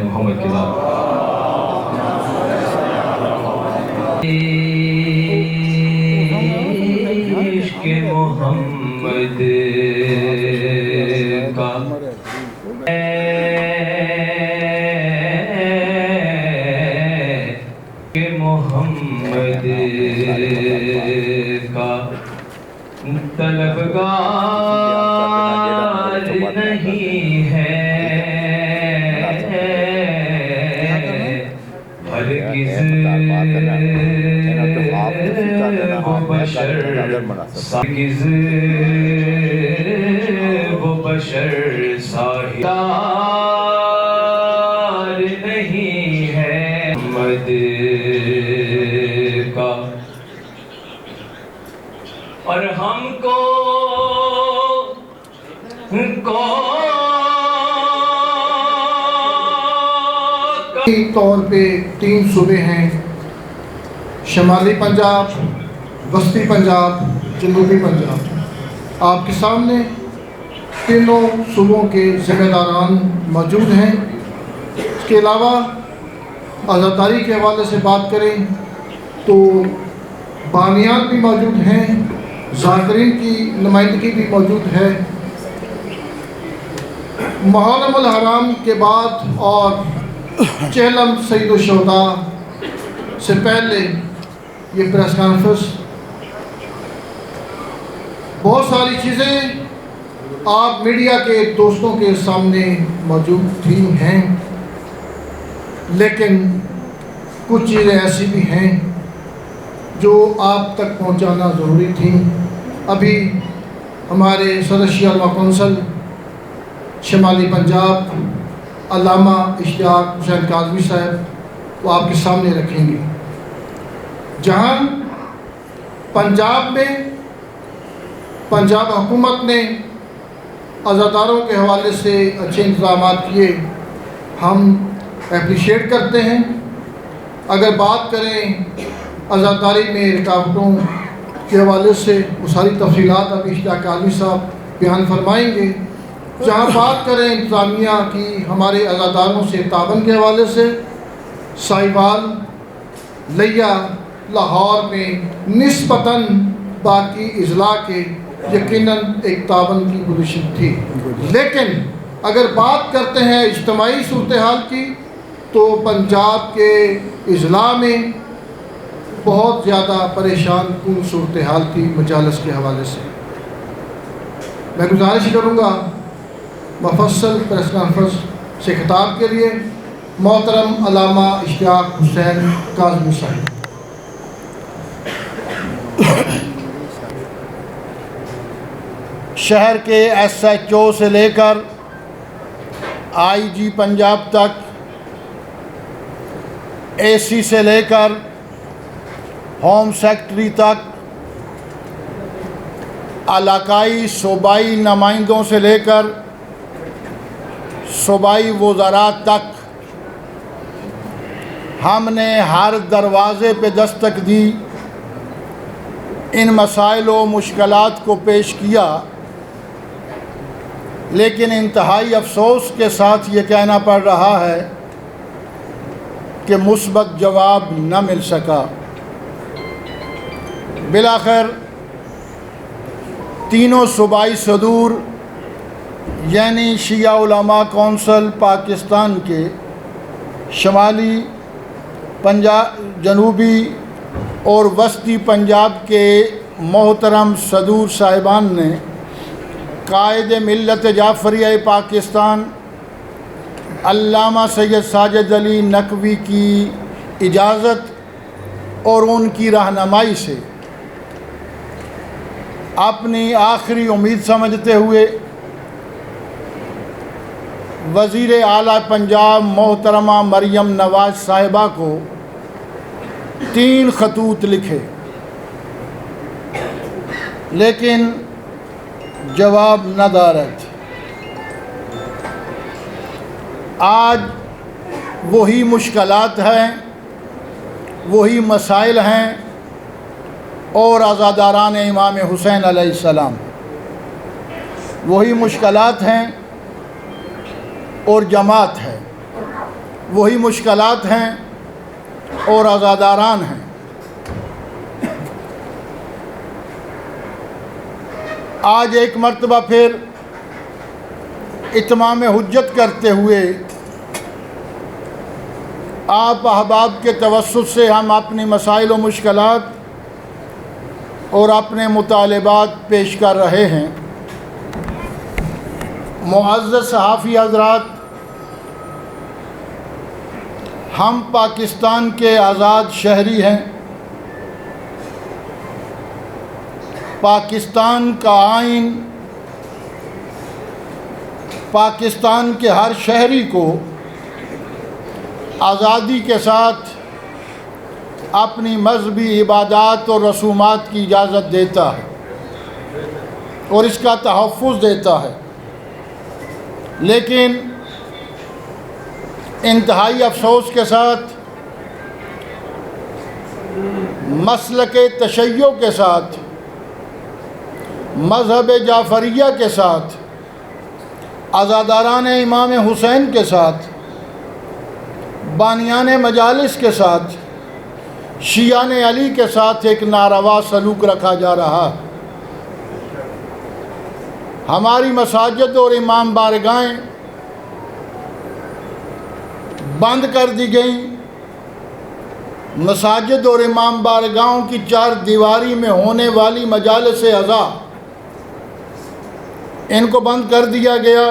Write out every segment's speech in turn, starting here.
محمد کی ذات عشق محمد کا محمد کا طلبگار نہیں ہے ہرگز وہ بشر ساہدار نہیں ہے محمد کا اور ہم کو طور پہ 3 صوبے ہیں، شمالی پنجاب، وسطی پنجاب، جنوبی پنجاب۔ آپ کے سامنے تینوں صوبوں کے ذمہ داران موجود ہیں۔ اس کے علاوہ آزاداری کے حوالے سے بات کریں تو بانیان بھی موجود ہیں، ذاکرین کی نمائندگی بھی موجود ہے۔ محرم الحرام کے بعد اور چہلم سید الشہداء سے پہلے یہ پریس کانفرنس، بہت ساری چیزیں آپ میڈیا کے دوستوں کے سامنے موجود تھی ہیں، لیکن کچھ چیزیں ایسی بھی ہیں جو آپ تک پہنچانا ضروری تھیں۔ ابھی ہمارے صدر شیعہ علماء کونسل شمالی پنجاب علامہ اشتیاق حسین کاظمی صاحب وہ آپ کے سامنے رکھیں گے، جہاں پنجاب میں پنجاب حکومت نے عزاداروں کے حوالے سے اچھے انتظامات کیے، ہم اپریشیٹ کرتے ہیں۔ اگر بات کریں عزاداری میں رکاوٹوں کے حوالے سے، وہ ساری تفصیلات ابھی اشتیاق کاظمی صاحب بیان فرمائیں گے۔ جہاں بات کریں انتظامیہ کی ہمارے عزاداروں سے تعاون کے حوالے سے، سائیوال، لیا، لاہور میں نسبتاً باقی اضلاع کے یقیناً ایک تعاون کی پوزیشن تھی، لیکن اگر بات کرتے ہیں اجتماعی صورتحال کی تو پنجاب کے اضلاع میں بہت زیادہ پریشان کن صورتحال تھی مجالس کے حوالے سے۔ میں گزارش کروں گا مفصل پریس کانفرنس سے خطاب کے لیے محترم علامہ اشتیاق حسین کاظمی صاحب۔ شہر کے SHO سے لے کر IG پنجاب تک، AC سے لے کر ہوم سیکرٹری تک، علاقائی صوبائی نمائندوں سے لے کر صوبائی وزراء تک، ہم نے ہر دروازے پہ دستک دی، ان مسائل و مشکلات کو پیش کیا، لیکن انتہائی افسوس کے ساتھ یہ کہنا پڑ رہا ہے کہ مثبت جواب نہ مل سکا۔ بالآخر تینوں صوبائی صدور یعنی شیعہ علماء کونسل پاکستان کے شمالی پنجاب، جنوبی اور وسطی پنجاب کے محترم صدور صاحبان نے قائد ملت جعفریہ پاکستان علامہ سید ساجد علی نقوی کی اجازت اور ان کی رہنمائی سے اپنی آخری امید سمجھتے ہوئے وزیر اعلیٰ پنجاب محترمہ مریم نواز صاحبہ کو 3 خطوط لکھے، لیکن جواب نہ دارد۔ آج وہی مشکلات ہیں، وہی مسائل ہیں، اور عزاداران امام حسین علیہ السلام وہی مشکلات ہیں اور جماعت ہے، وہی مشکلات ہیں اور عزاداران ہیں۔ آج ایک مرتبہ پھر اتمام حجت کرتے ہوئے آپ احباب کے توسط سے ہم اپنی مسائل و مشکلات اور اپنے مطالبات پیش کر رہے ہیں۔ معزز صحافی حضرات، ہم پاکستان کے آزاد شہری ہیں۔ پاکستان کا آئین پاکستان کے ہر شہری کو آزادی کے ساتھ اپنی مذہبی عبادات اور رسومات کی اجازت دیتا ہے اور اس کا تحفظ دیتا ہے، لیکن انتہائی افسوس کے ساتھ مسلک تشیع کے ساتھ، مذہب جعفریہ کے ساتھ، عزاداران امام حسین کے ساتھ، بانیان مجالس کے ساتھ، شیعان علی کے ساتھ ایک ناروا سلوک رکھا جا رہا ہے۔ ہماری مساجد اور امام بارگاہیں بند کر دی گئیں۔ مساجد اور امام بارگاہوں کی چار دیواری میں ہونے والی مجالس عزا ان کو بند کر دیا گیا۔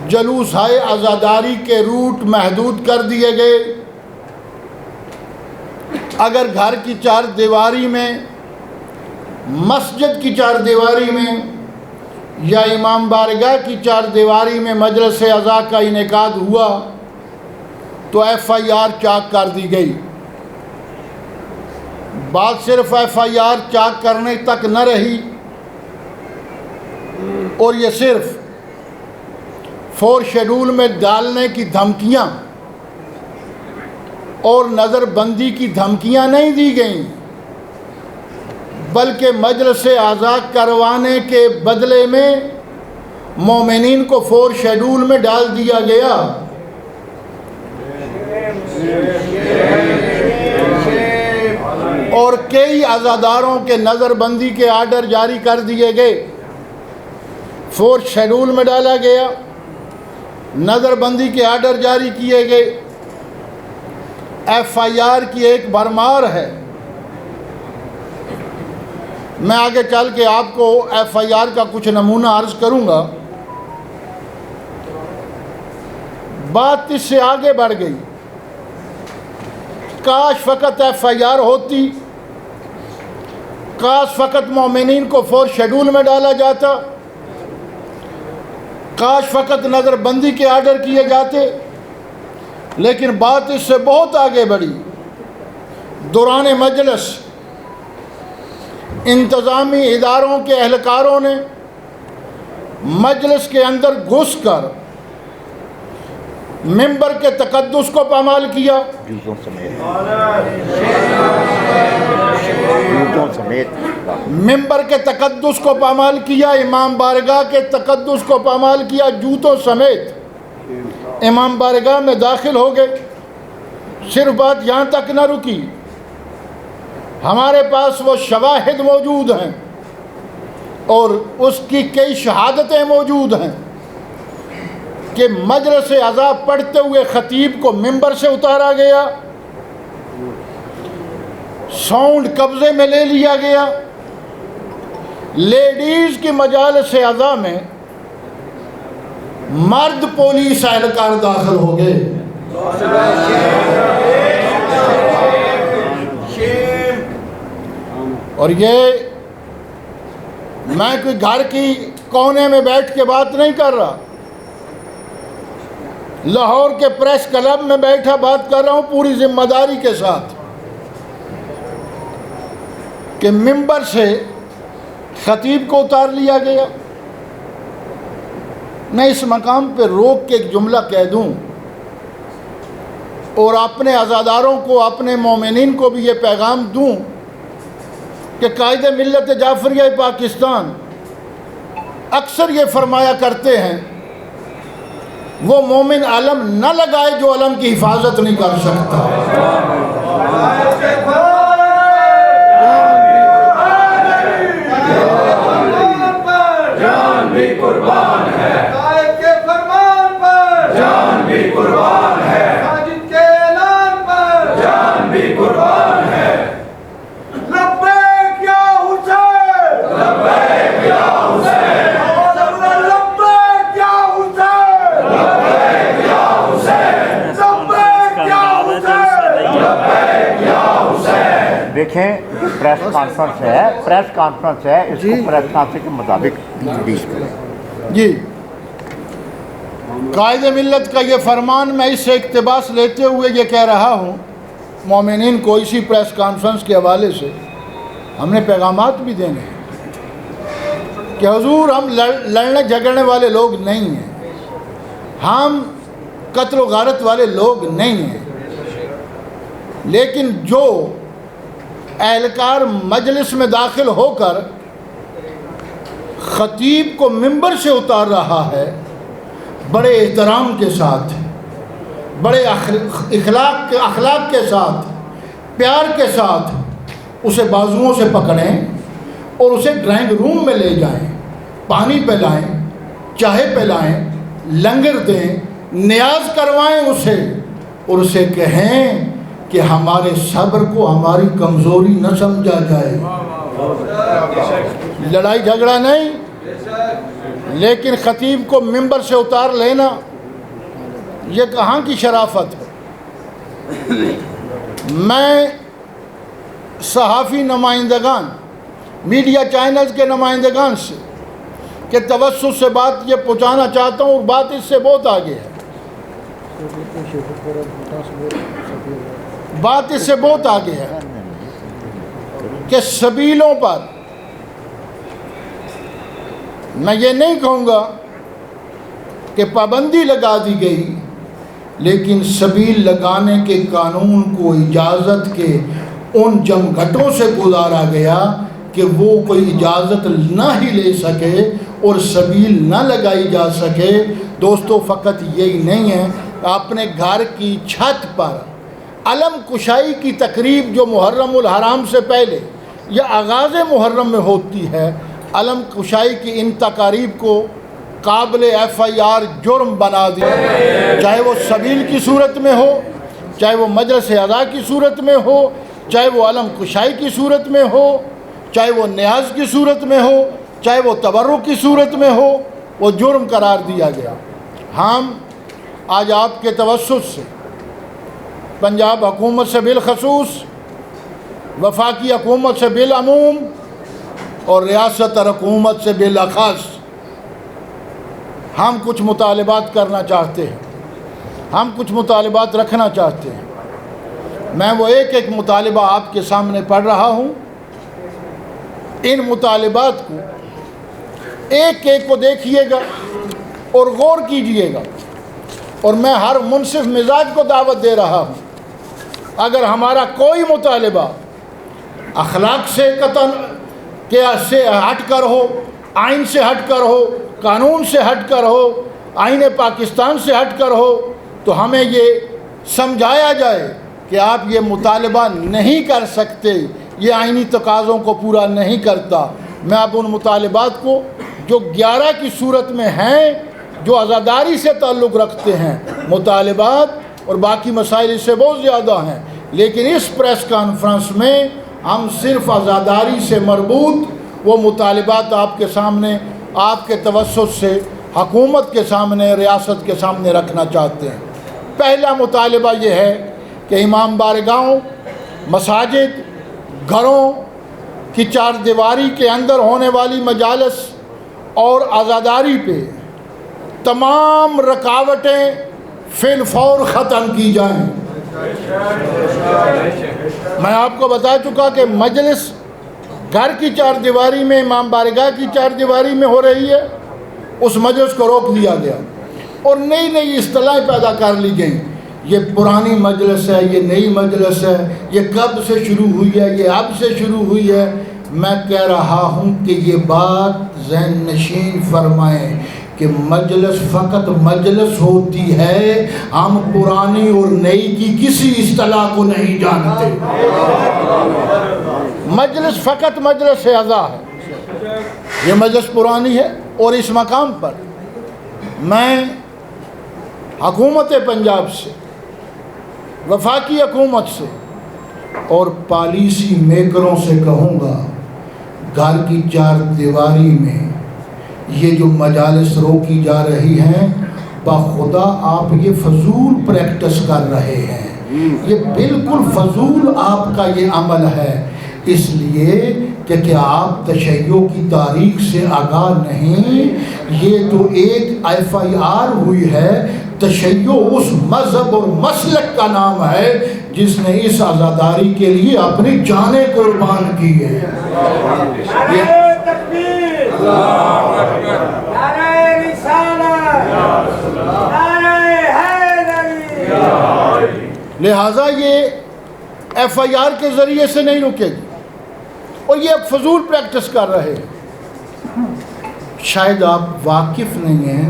جلوس ہائے عزاداری کے روٹ محدود کر دیے گئے۔ اگر گھر کی چار دیواری میں، مسجد کی چار دیواری میں یا امام بارگاہ کی چار دیواری میں مجلس عزا کا انعقاد ہوا تو ایف آئی آر چاک کر دی گئی۔ بات صرف ایف آئی آر چاک کرنے تک نہ رہی، اور یہ صرف 4 شیڈول میں ڈالنے کی دھمکیاں اور نظر بندی کی دھمکیاں نہیں دی گئیں، بلکہ مجلس عزا کروانے کے بدلے میں مومنین کو 4 شیڈول میں ڈال دیا گیا۔ اور کئی عزاداروں کے نظر بندی کے آرڈر جاری کر دیے گئے، 4 شیڈول میں ڈالا گیا، نظر بندی کے آرڈر جاری کیے گئے۔ ایف آئی آر کی ایک بھرمار ہے۔ میں آگے چل کے آپ کو ایف آئی آر کا کچھ نمونہ عرض کروں گا۔ بات اس سے آگے بڑھ گئی۔ کاش فقط ایف آئی آر ہوتی، کاش فقط مومنین کو 4 شیڈول میں ڈالا جاتا، کاش فقط نظر بندی کے آرڈر کیے جاتے، لیکن بات اس سے بہت آگے بڑھی۔ دوران مجلس انتظامی اداروں کے اہلکاروں نے مجلس کے اندر گھس کر ممبر کے تقدس کو پامال کیا، ممبر کے تقدس کو پامال کیا، امام بارگاہ کے تقدس کو پامال کیا، جوتوں سمیت امام بارگاہ میں داخل ہو گئے۔ صرف بات یہاں تک نہ رکی، ہمارے پاس وہ شواہد موجود ہیں اور اس کی کئی شہادتیں موجود ہیں کہ مجلس عزا پڑھتے ہوئے خطیب کو ممبر سے اتارا گیا، ساؤنڈ قبضے میں لے لیا گیا، لیڈیز کی مجالس عزا میں مرد پولیس اہلکار داخل ہو گئے۔ اور یہ میں کوئی گھر کی کونے میں بیٹھ کے بات نہیں کر رہا، لاہور کے پریس کلب میں بیٹھا بات کر رہا ہوں پوری ذمہ داری کے ساتھ کہ ممبر سے خطیب کو اتار لیا گیا، میں اس مقام پہ روک کے ایک جملہ کہہ دوں اور اپنے عزاداروں کو، اپنے مومنین کو بھی یہ پیغام دوں کہ قائد ملت جعفریہ پاکستان اکثر یہ فرمایا کرتے ہیں وہ مومن علم نہ لگائے جو علم کی حفاظت نہیں کر سکتا۔ جان بھی قربان ہے، قائد کے فرمان پر جان بھی قربان ہے، ساجد کے اعلان پر جان بھی قربان ہے۔ لبیک یا حسین، لبیک یا حسین، لبیک یا حسین، لبیک یا حسین، لبیک یا حسین، لبیک یا حسین۔ دیکھیں پریس کانفرنس ہے، اس کو پریس کانفرنس کے مطابق ڈیل کریں۔ جی، قائد ملت کا یہ فرمان میں اس سے اقتباس لیتے ہوئے یہ کہہ رہا ہوں مومنین کو، اسی پریس کانفرنس کے حوالے سے ہم نے پیغامات بھی دینے ہیں کہ حضور ہم لڑنے جھگڑنے والے لوگ نہیں ہیں، ہم قتل و غارت والے لوگ نہیں ہیں، لیکن جو اہلکار مجلس میں داخل ہو کر خطیب کو ممبر سے اتار رہا ہے، بڑے احترام کے ساتھ، بڑے اخلاق کے ساتھ، پیار کے ساتھ اسے بازوؤں سے پکڑیں اور اسے ڈرائنگ روم میں لے جائیں، پانی پلائیں، چائے پلائیں، لنگر دیں، نیاز کروائیں اسے، اور اسے کہیں کہ ہمارے صبر کو ہماری کمزوری نہ سمجھا جائے۔ لڑائی جھگڑا نہیں، لیکن خطیب کو ممبر سے اتار لینا یہ کہاں کی شرافت ہے؟ میں صحافی نمائندگان، میڈیا چینلز کے نمائندگان سے کہ توسط سے بات یہ پہنچانا چاہتا ہوں، اور بات اس سے بہت آگے ہے، بات اس سے بہت آگے ہے کہ سبیلوں پر میں یہ نہیں کہوں گا کہ پابندی لگا دی گئی، لیکن سبیل لگانے کے قانون کو اجازت کے ان جمگھٹوں سے گزارا گیا کہ وہ کوئی اجازت نہ ہی لے سکے اور سبیل نہ لگائی جا سکے۔ دوستو فقط یہی نہیں ہے، اپنے گھر کی چھت پر علم کشائی کی تقریب جو محرم الحرام سے پہلے یا آغاز محرم میں ہوتی ہے، علم کشائی کی ان تقاریب کو قابل FIR جرم بنا دیا، چاہے وہ سبیل کی صورت میں ہو، چاہے وہ مجلس اعضاء کی صورت میں ہو، چاہے وہ علم کشائی کی صورت میں ہو، چاہے وہ نیاز کی صورت میں ہو، چاہے وہ تبرک کی صورت میں ہو، وہ جرم قرار دیا گیا۔ ہم آج آپ کے توسط سے پنجاب حکومت سے بالخصوص، وفاقی حکومت سے بالعموم اور ریاست اور حکومت سے بالاخص ہم کچھ مطالبات کرنا چاہتے ہیں، ہم کچھ مطالبات رکھنا چاہتے ہیں۔ میں وہ ایک ایک مطالبہ آپ کے سامنے پڑھ رہا ہوں، ان مطالبات کو ایک ایک کو دیکھیے گا اور غور کیجئے گا، اور میں ہر منصف مزاج کو دعوت دے رہا ہوں، اگر ہمارا کوئی مطالبہ اخلاق سے سے ہٹ کر ہو، آئین سے ہٹ کر ہو، قانون سے ہٹ کر ہو، آئین پاکستان سے ہٹ کر ہو، تو ہمیں یہ سمجھایا جائے کہ آپ یہ مطالبہ نہیں کر سکتے، یہ آئینی تقاضوں کو پورا نہیں کرتا۔ میں اب ان مطالبات کو جو 11 کی صورت میں ہیں، جو عزاداری سے تعلق رکھتے ہیں مطالبات، اور باقی مسائل اس سے بہت زیادہ ہیں، لیکن اس پریس کانفرنس میں ہم صرف عزاداری سے مربوط وہ مطالبات آپ کے سامنے، آپ کے توسط سے حکومت کے سامنے، ریاست کے سامنے رکھنا چاہتے ہیں۔ پہلا مطالبہ یہ ہے کہ امام بارگاہوں، مساجد، گھروں کی چار دیواری کے اندر ہونے والی مجالس اور عزاداری پہ تمام رکاوٹیں فی الفور ختم کی جائیں۔ میں آپ کو بتا چکا کہ مجلس گھر کی چار دیواری میں، امام بارگاہ کی چار دیواری میں ہو رہی ہے، اس مجلس کو روک دیا گیا اور نئی نئی اصطلاحیں پیدا کر لی گئیں، یہ پرانی مجلس ہے، یہ نئی مجلس ہے، یہ کب سے شروع ہوئی ہے، یہ اب سے شروع ہوئی ہے۔ میں کہہ رہا ہوں کہ یہ بات ذہن نشین فرمائیں کہ مجلس فقط مجلس ہوتی ہے، ہم پرانی اور نئی کی کسی اصطلاح کو نہیں جانتے۔ مجلس فقط مجلس اعضا ہے، یہ مجلس پرانی ہے۔ اور اس مقام پر میں حکومت پنجاب سے، وفاقی حکومت سے اور پالیسی میکروں سے کہوں گا، گھر کی چار دیواری میں یہ جو مجالس روکی جا رہی ہیں، بخدا آپ یہ فضول پریکٹس کر رہے ہیں، یہ بالکل فضول آپ کا یہ عمل ہے، اس لیے کہ کیا آپ تشیع کی تاریخ سے آگاہ نہیں؟ یہ تو ایک FIR ہوئی ہے، تشیع اس مذہب اور مسلک کا نام ہے جس نے اس عزاداری کے لیے اپنی جانیں قربان کی ہے۔ لہٰذا یہ FIR کے ذریعے سے نہیں رکے گی اور یہ اب فضول پریکٹس کر رہے ہیں۔ شاید آپ واقف نہیں ہیں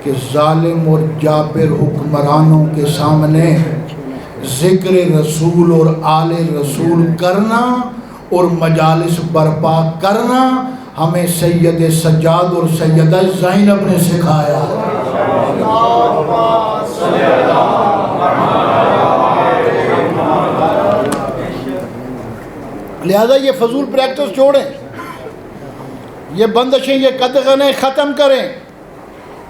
کہ ظالم اور جابر حکمرانوں کے سامنے ذکر رسول اور آل رسول کرنا اور مجالس برپا کرنا ہمیں سید سجاد اور سیدہ زینب نے سکھایا۔ لہذا یہ فضول پریکٹس چھوڑیں، یہ بندشیں، یہ قدغنیں ختم کریں۔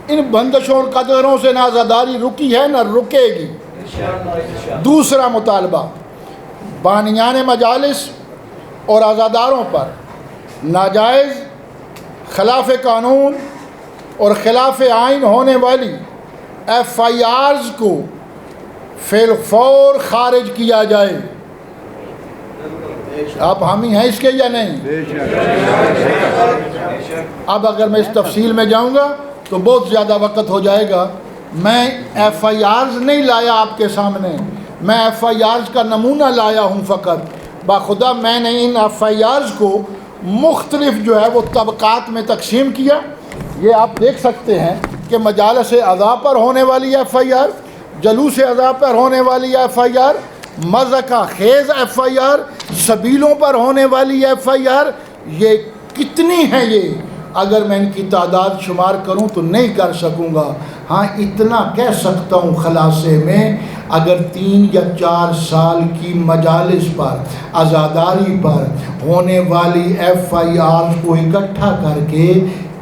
ان بندشوں اور قدغنوں سے نہ عزاداری رکی ہے نہ رکے گی۔ دوسرا مطالبہ، بانیان مجالس اور عزاداروں پر ناجائز، خلاف قانون اور خلاف آئین ہونے والی FIRs کو فی الفور خارج کیا جائے۔ آپ حامی ہیں اس کے یا نہیں؟ اب اگر میں اس تفصیل میں جاؤں گا تو بہت زیادہ وقت ہو جائے گا۔ میں FIRs نہیں لایا آپ کے سامنے، میں FIRs کا نمونہ لایا ہوں فقط۔ باخدا میں نے ان FIRs کو مختلف جو ہے وہ طبقات میں تقسیم کیا۔ یہ آپ دیکھ سکتے ہیں کہ مجالس اعضاء پر ہونے والی FIR، جلوس اعضاء پر ہونے والی FIR، مذہقہ خیز FIR، سبیلوں پر ہونے والی FIR، یہ کتنی ہیں؟ یہ اگر میں ان کی تعداد شمار کروں تو نہیں کر سکوں گا۔ ہاں اتنا کہہ سکتا ہوں خلاصے میں، اگر 3 یا 4 سال کی مجالس پر، عزاداری پر ہونے والی FIR کو اکٹھا کر کے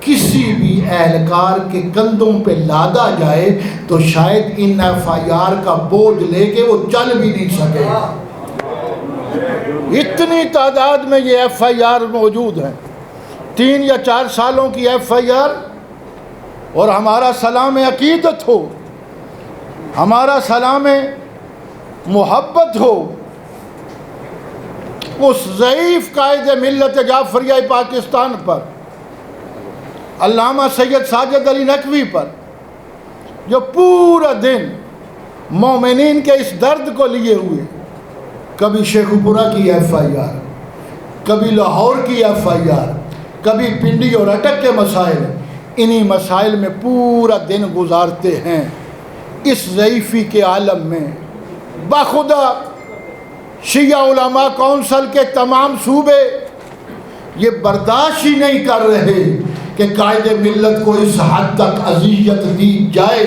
کسی بھی اہلکار کے کندھوں پہ لادا جائے تو شاید ان FIR کا بوجھ لے کے وہ چل بھی نہیں سکے۔ اتنی تعداد میں یہ FIR موجود ہیں، 3 یا 4 سالوں کی FIR، اور ہمارا سلام عقیدت ہو، ہمارا سلام محبت ہو اس ضعیف قائد ملت جعفریہ پاکستان پر، علامہ سید ساجد علی نقوی پر، جو پورا دن مومنین کے اس درد کو لیے ہوئے، کبھی شیخ پورہ کی FIR، کبھی لاہور کی FIR، کبھی پنڈی اور اٹک کے مسائل، انہی مسائل میں پورا دن گزارتے ہیں۔ اس ضعیفی کے عالم میں باخدا شیعہ علماء کونسل کے تمام صوبے یہ برداشت ہی نہیں کر رہے کہ قائد ملت کو اس حد تک اذیت دی جائے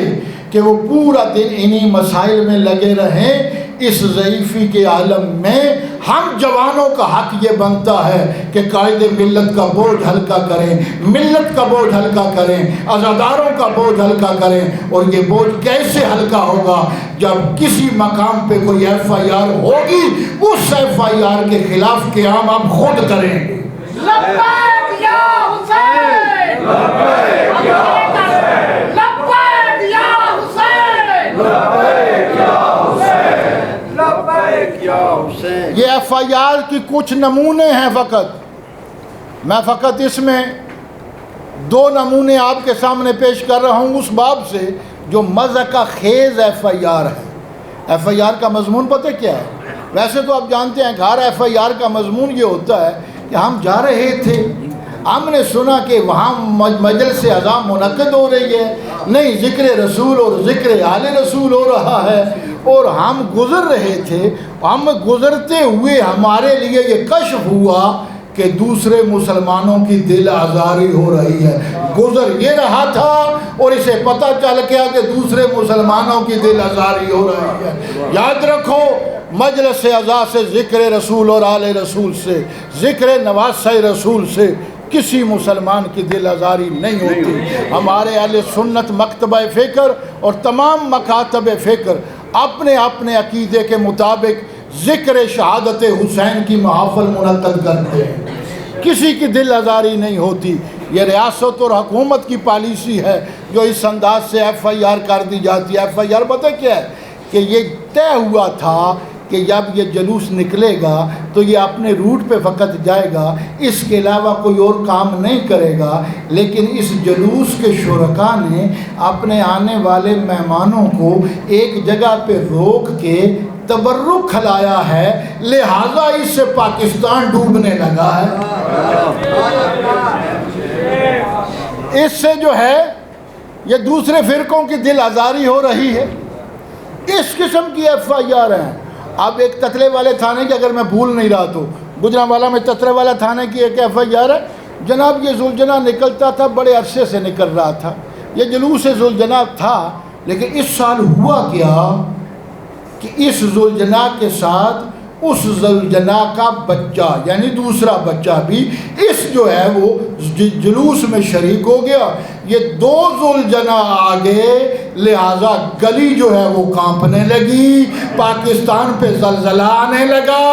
کہ وہ پورا دن انہی مسائل میں لگے رہیں۔ اس ضعیفی کے عالم میں ہم جوانوں کا حق یہ بنتا ہے کہ قائد ملت کا بوجھ ہلکا کریں، ملت کا بوجھ ہلکا کریں، عزاداروں کا بوجھ ہلکا کریں۔ اور یہ بوجھ کیسے ہلکا ہوگا؟ جب کسی مقام پہ کوئی FIR ہوگی، اس FIR کے خلاف قیام آپ خود کریں گے۔ لبیک یا حسین، لبیک یا حسین، لبیک یا حسین، لبیک یا حسین، لبیک یا حسین۔ یہ FIR کی کچھ نمونے ہیں، فقط میں اس میں دو نمونے آپ کے سامنے پیش کر رہا ہوں اس باب سے جو مضحکہ خیز ایف آئی آر ہے۔ ایف آئی آر کا مضمون پتہ کیا ہے؟ ویسے تو آپ جانتے ہیں کہ ہر ایف آئی آر کا مضمون یہ ہوتا ہے کہ ہم جا رہے تھے، ہم نے سنا کہ وہاں مجلس اعضاء منعقد ہو رہی ہے، نہیں ذکر رسول اور ذکر آل رسول ہو رہا ہے، اور ہم گزر رہے تھے، ہم گزرتے ہوئے ہمارے لیے یہ کشف ہوا کہ دوسرے مسلمانوں کی دل آزاری ہو رہی ہے۔ گزر یہ رہا تھا اور اسے پتہ چل گیا کہ دوسرے مسلمانوں کی دل آزاری ہو رہی ہے۔ یاد رکھو، مجلس اعضاء سے ذکر رسول اور آل رسول سے، ذکر نواسہ رسول سے کسی مسلمان کی دل آزاری نہیں ہوتی۔ ہمارے اہل سنت مکتبہ فکر اور تمام مکاتب فکر اپنے اپنے عقیدے کے مطابق ذکر شہادت حسین کی محافل منعقد کرتے ہیں، کسی کی دل آزاری نہیں ہوتی۔ یہ ریاست اور حکومت کی پالیسی ہے جو اس انداز سے ایف آئی آر کر دی جاتی ہے۔ ایف آئی آر پتہ کیا ہے کہ یہ طے ہوا تھا کہ جب یہ جلوس نکلے گا تو یہ اپنے روٹ پہ فقط جائے گا، اس کے علاوہ کوئی اور کام نہیں کرے گا، لیکن اس جلوس کے شرکاء نے اپنے آنے والے مہمانوں کو ایک جگہ پہ روک کے تبرک کھلایا ہے، لہٰذا اس سے پاکستان ڈوبنے لگا ہے۔ اس سے جو ہے یہ دوسرے فرقوں کی دل آزاری ہو رہی ہے۔ اس قسم کی ایف آئی آر ہیں۔ اب ایک تتلے والے تھانے کی، اگر میں بھول نہیں رہا تو گجرانوالہ میں تتلے والا تھانے کی ایک ایف آئی آر ہے، جناب یہ ذوالجناح نکلتا تھا، بڑے عرصے سے نکل رہا تھا، یہ جلوس ذوالجناح تھا، لیکن اس سال ہوا کیا کہ اس ذوالجناح کے ساتھ اس ذوالجناح کا بچہ یعنی دوسرا بچہ بھی اس جو ہے وہ جلوس میں شریک ہو گیا۔ یہ دو ذوالجناح آگے، لہٰذا گلی جو ہے وہ کانپنے لگی، پاکستان پہ زلزلہ آنے لگا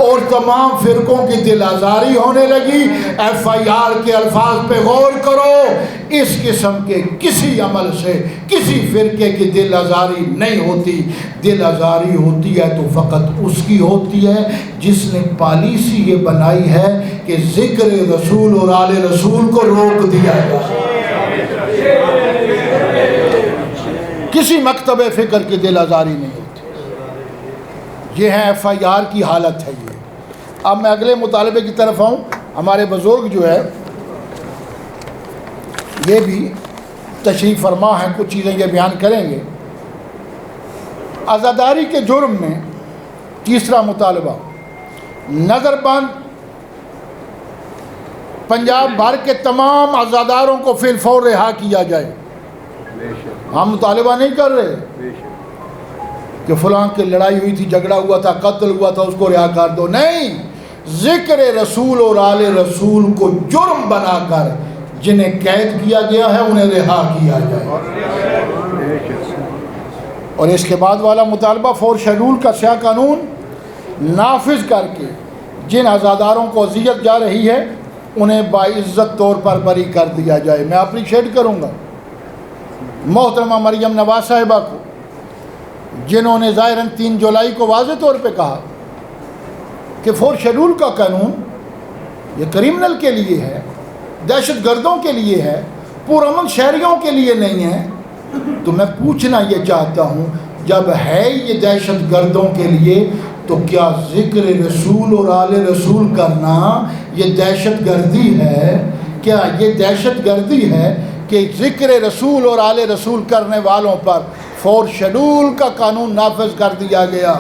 اور تمام فرقوں کی دل آزاری ہونے لگی۔ ایف آئی آر کے الفاظ پہ غور کرو، اس قسم کے کسی عمل سے کسی فرقے کی دل آزاری نہیں ہوتی۔ دل آزاری ہوتی ہے تو فقط اس کی ہوتی ہے جس نے پالیسی یہ بنائی ہے کہ ذکر رسول اور آل رسول کو روک دیا جائے۔ کسی مکتب فکر کی دل آزاری نہیں ہوتی۔ یہ ہے ایف آئی آر کی حالت ہے۔ یہ اب میں اگلے مطالبے کی طرف آؤں۔ ہمارے بزرگ جو ہے یہ بھی تشریف فرما ہیں، کچھ چیزیں یہ بیان کریں گے۔ عزاداری کے جرم میں تیسرا مطالبہ، نظر بند پنجاب بھر کے تمام عزاداروں کو فی الفور رہا کیا جائے۔ ہم مطالبہ نہیں کر رہے کہ فلاں کی لڑائی ہوئی تھی، جھگڑا ہوا تھا، قتل ہوا تھا، اس کو رہا کر دو، نہیں، ذکر رسول اور آل رسول کو جرم بنا کر جنہیں قید کیا گیا ہے انہیں رہا کیا جائے۔ اور اس کے بعد والا مطالبہ، فور شیڈول کا سیاہ قانون نافذ کر کے جن عزاداروں کو اذیت جا رہی ہے انہیں باعزت طور پر بری کر دیا جائے۔ میں اپریشیٹ کروں گا محترمہ مریم نواز صاحبہ کو، جنہوں نے ظاہراً 3 جولائی کو واضح طور پہ کہا کہ فور شیڈول کا قانون یہ کریمنل کے لیے ہے، دہشت گردوں کے لیے ہے، پرامن شہریوں کے لیے نہیں ہے۔ تو میں پوچھنا یہ چاہتا ہوں، جب ہے یہ دہشت گردوں کے لیے تو کیا ذکر رسول اور آل رسول کرنا یہ دہشت گردی ہے؟ کیا یہ دہشت گردی ہے کہ ذکر رسول اور آل رسول کرنے والوں پر فور شیڈول کا قانون نافذ کر دیا گیا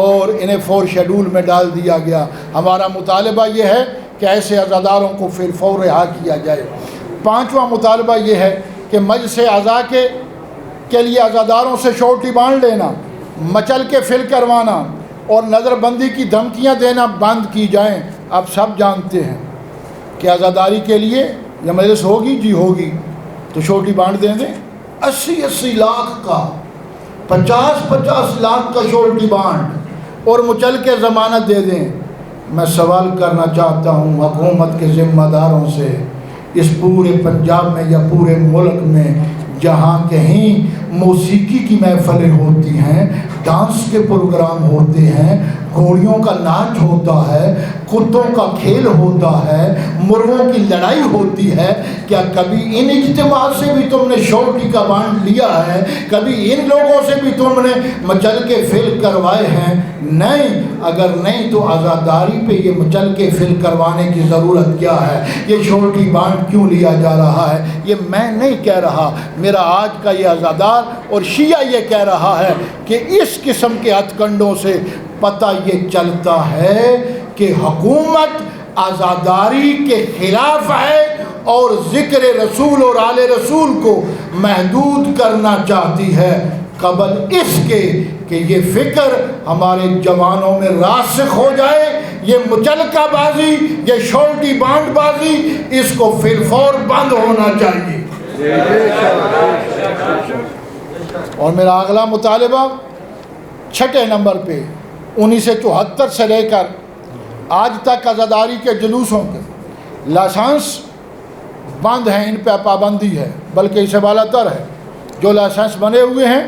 اور انہیں فور شیڈول میں ڈال دیا گیا؟ ہمارا مطالبہ یہ ہے کہ ایسے عزاداروں کو فی الفور رہا کیا جائے۔ 5واں مطالبہ یہ ہے کہ مجلس اعضاء کے لیے عزاداروں سے شورٹی بانڈ لینا، مچل کے فل کروانا اور نظر بندی کی دھمکیاں دینا بند کی جائیں۔ اب سب جانتے ہیں کہ عزاداری کے لیے یہ مجلس ہوگی، جی ہوگی، تو شورٹی بانڈ دیں دیں، 80 لاکھ کا، 50 لاکھ کا شورٹی بانڈ اور مچل کے ضمانت دے دیں۔ میں سوال کرنا چاہتا ہوں حکومت کے ذمہ داروں سے، اس پورے پنجاب میں یا پورے ملک میں جہاں کہیں موسیقی کی محفلیں ہوتی ہیں، ڈانس کے پروگرام ہوتے ہیں، گھوڑیوں کا ناچ ہوتا ہے، کتوں کا کھیل ہوتا ہے، مرغوں کی لڑائی ہوتی ہے، کیا کبھی ان اجتماع سے بھی تم نے شورٹی کا بانڈ لیا ہے؟ کبھی ان لوگوں سے بھی تم نے مچل کے فل کروائے ہیں؟ نہیں، اگر نہیں تو عزاداری پہ یہ مچل کے فل کروانے کی ضرورت کیا ہے؟ یہ شورٹی بانڈ کیوں لیا جا رہا ہے؟ یہ میں نہیں کہہ رہا، میرا آج کا یہ عزادار اور شیعہ یہ کہہ رہا ہے کہ اس قسم کے ہتھ کنڈوں سے پتہ یہ چلتا ہے کہ حکومت عزاداری کے خلاف ہے اور ذکر رسول اور آل رسول کو محدود کرنا چاہتی ہے، قبل اس کے کہ یہ فکر ہمارے جوانوں میں راسخ ہو جائے۔ یہ مچلکہ بازی، یہ شورٹی بانڈ بازی، اس کو فی الفور بند ہونا چاہیے۔ اور میرا اگلا مطالبہ 6 نمبر پہ 1974 سے لے کر آج تک عزاداری کے جلوسوں کے لائسنس بند ہیں، ان پہ پابندی ہے، بلکہ اسے بالا تر ہے۔ جو لائسنس بنے ہوئے ہیں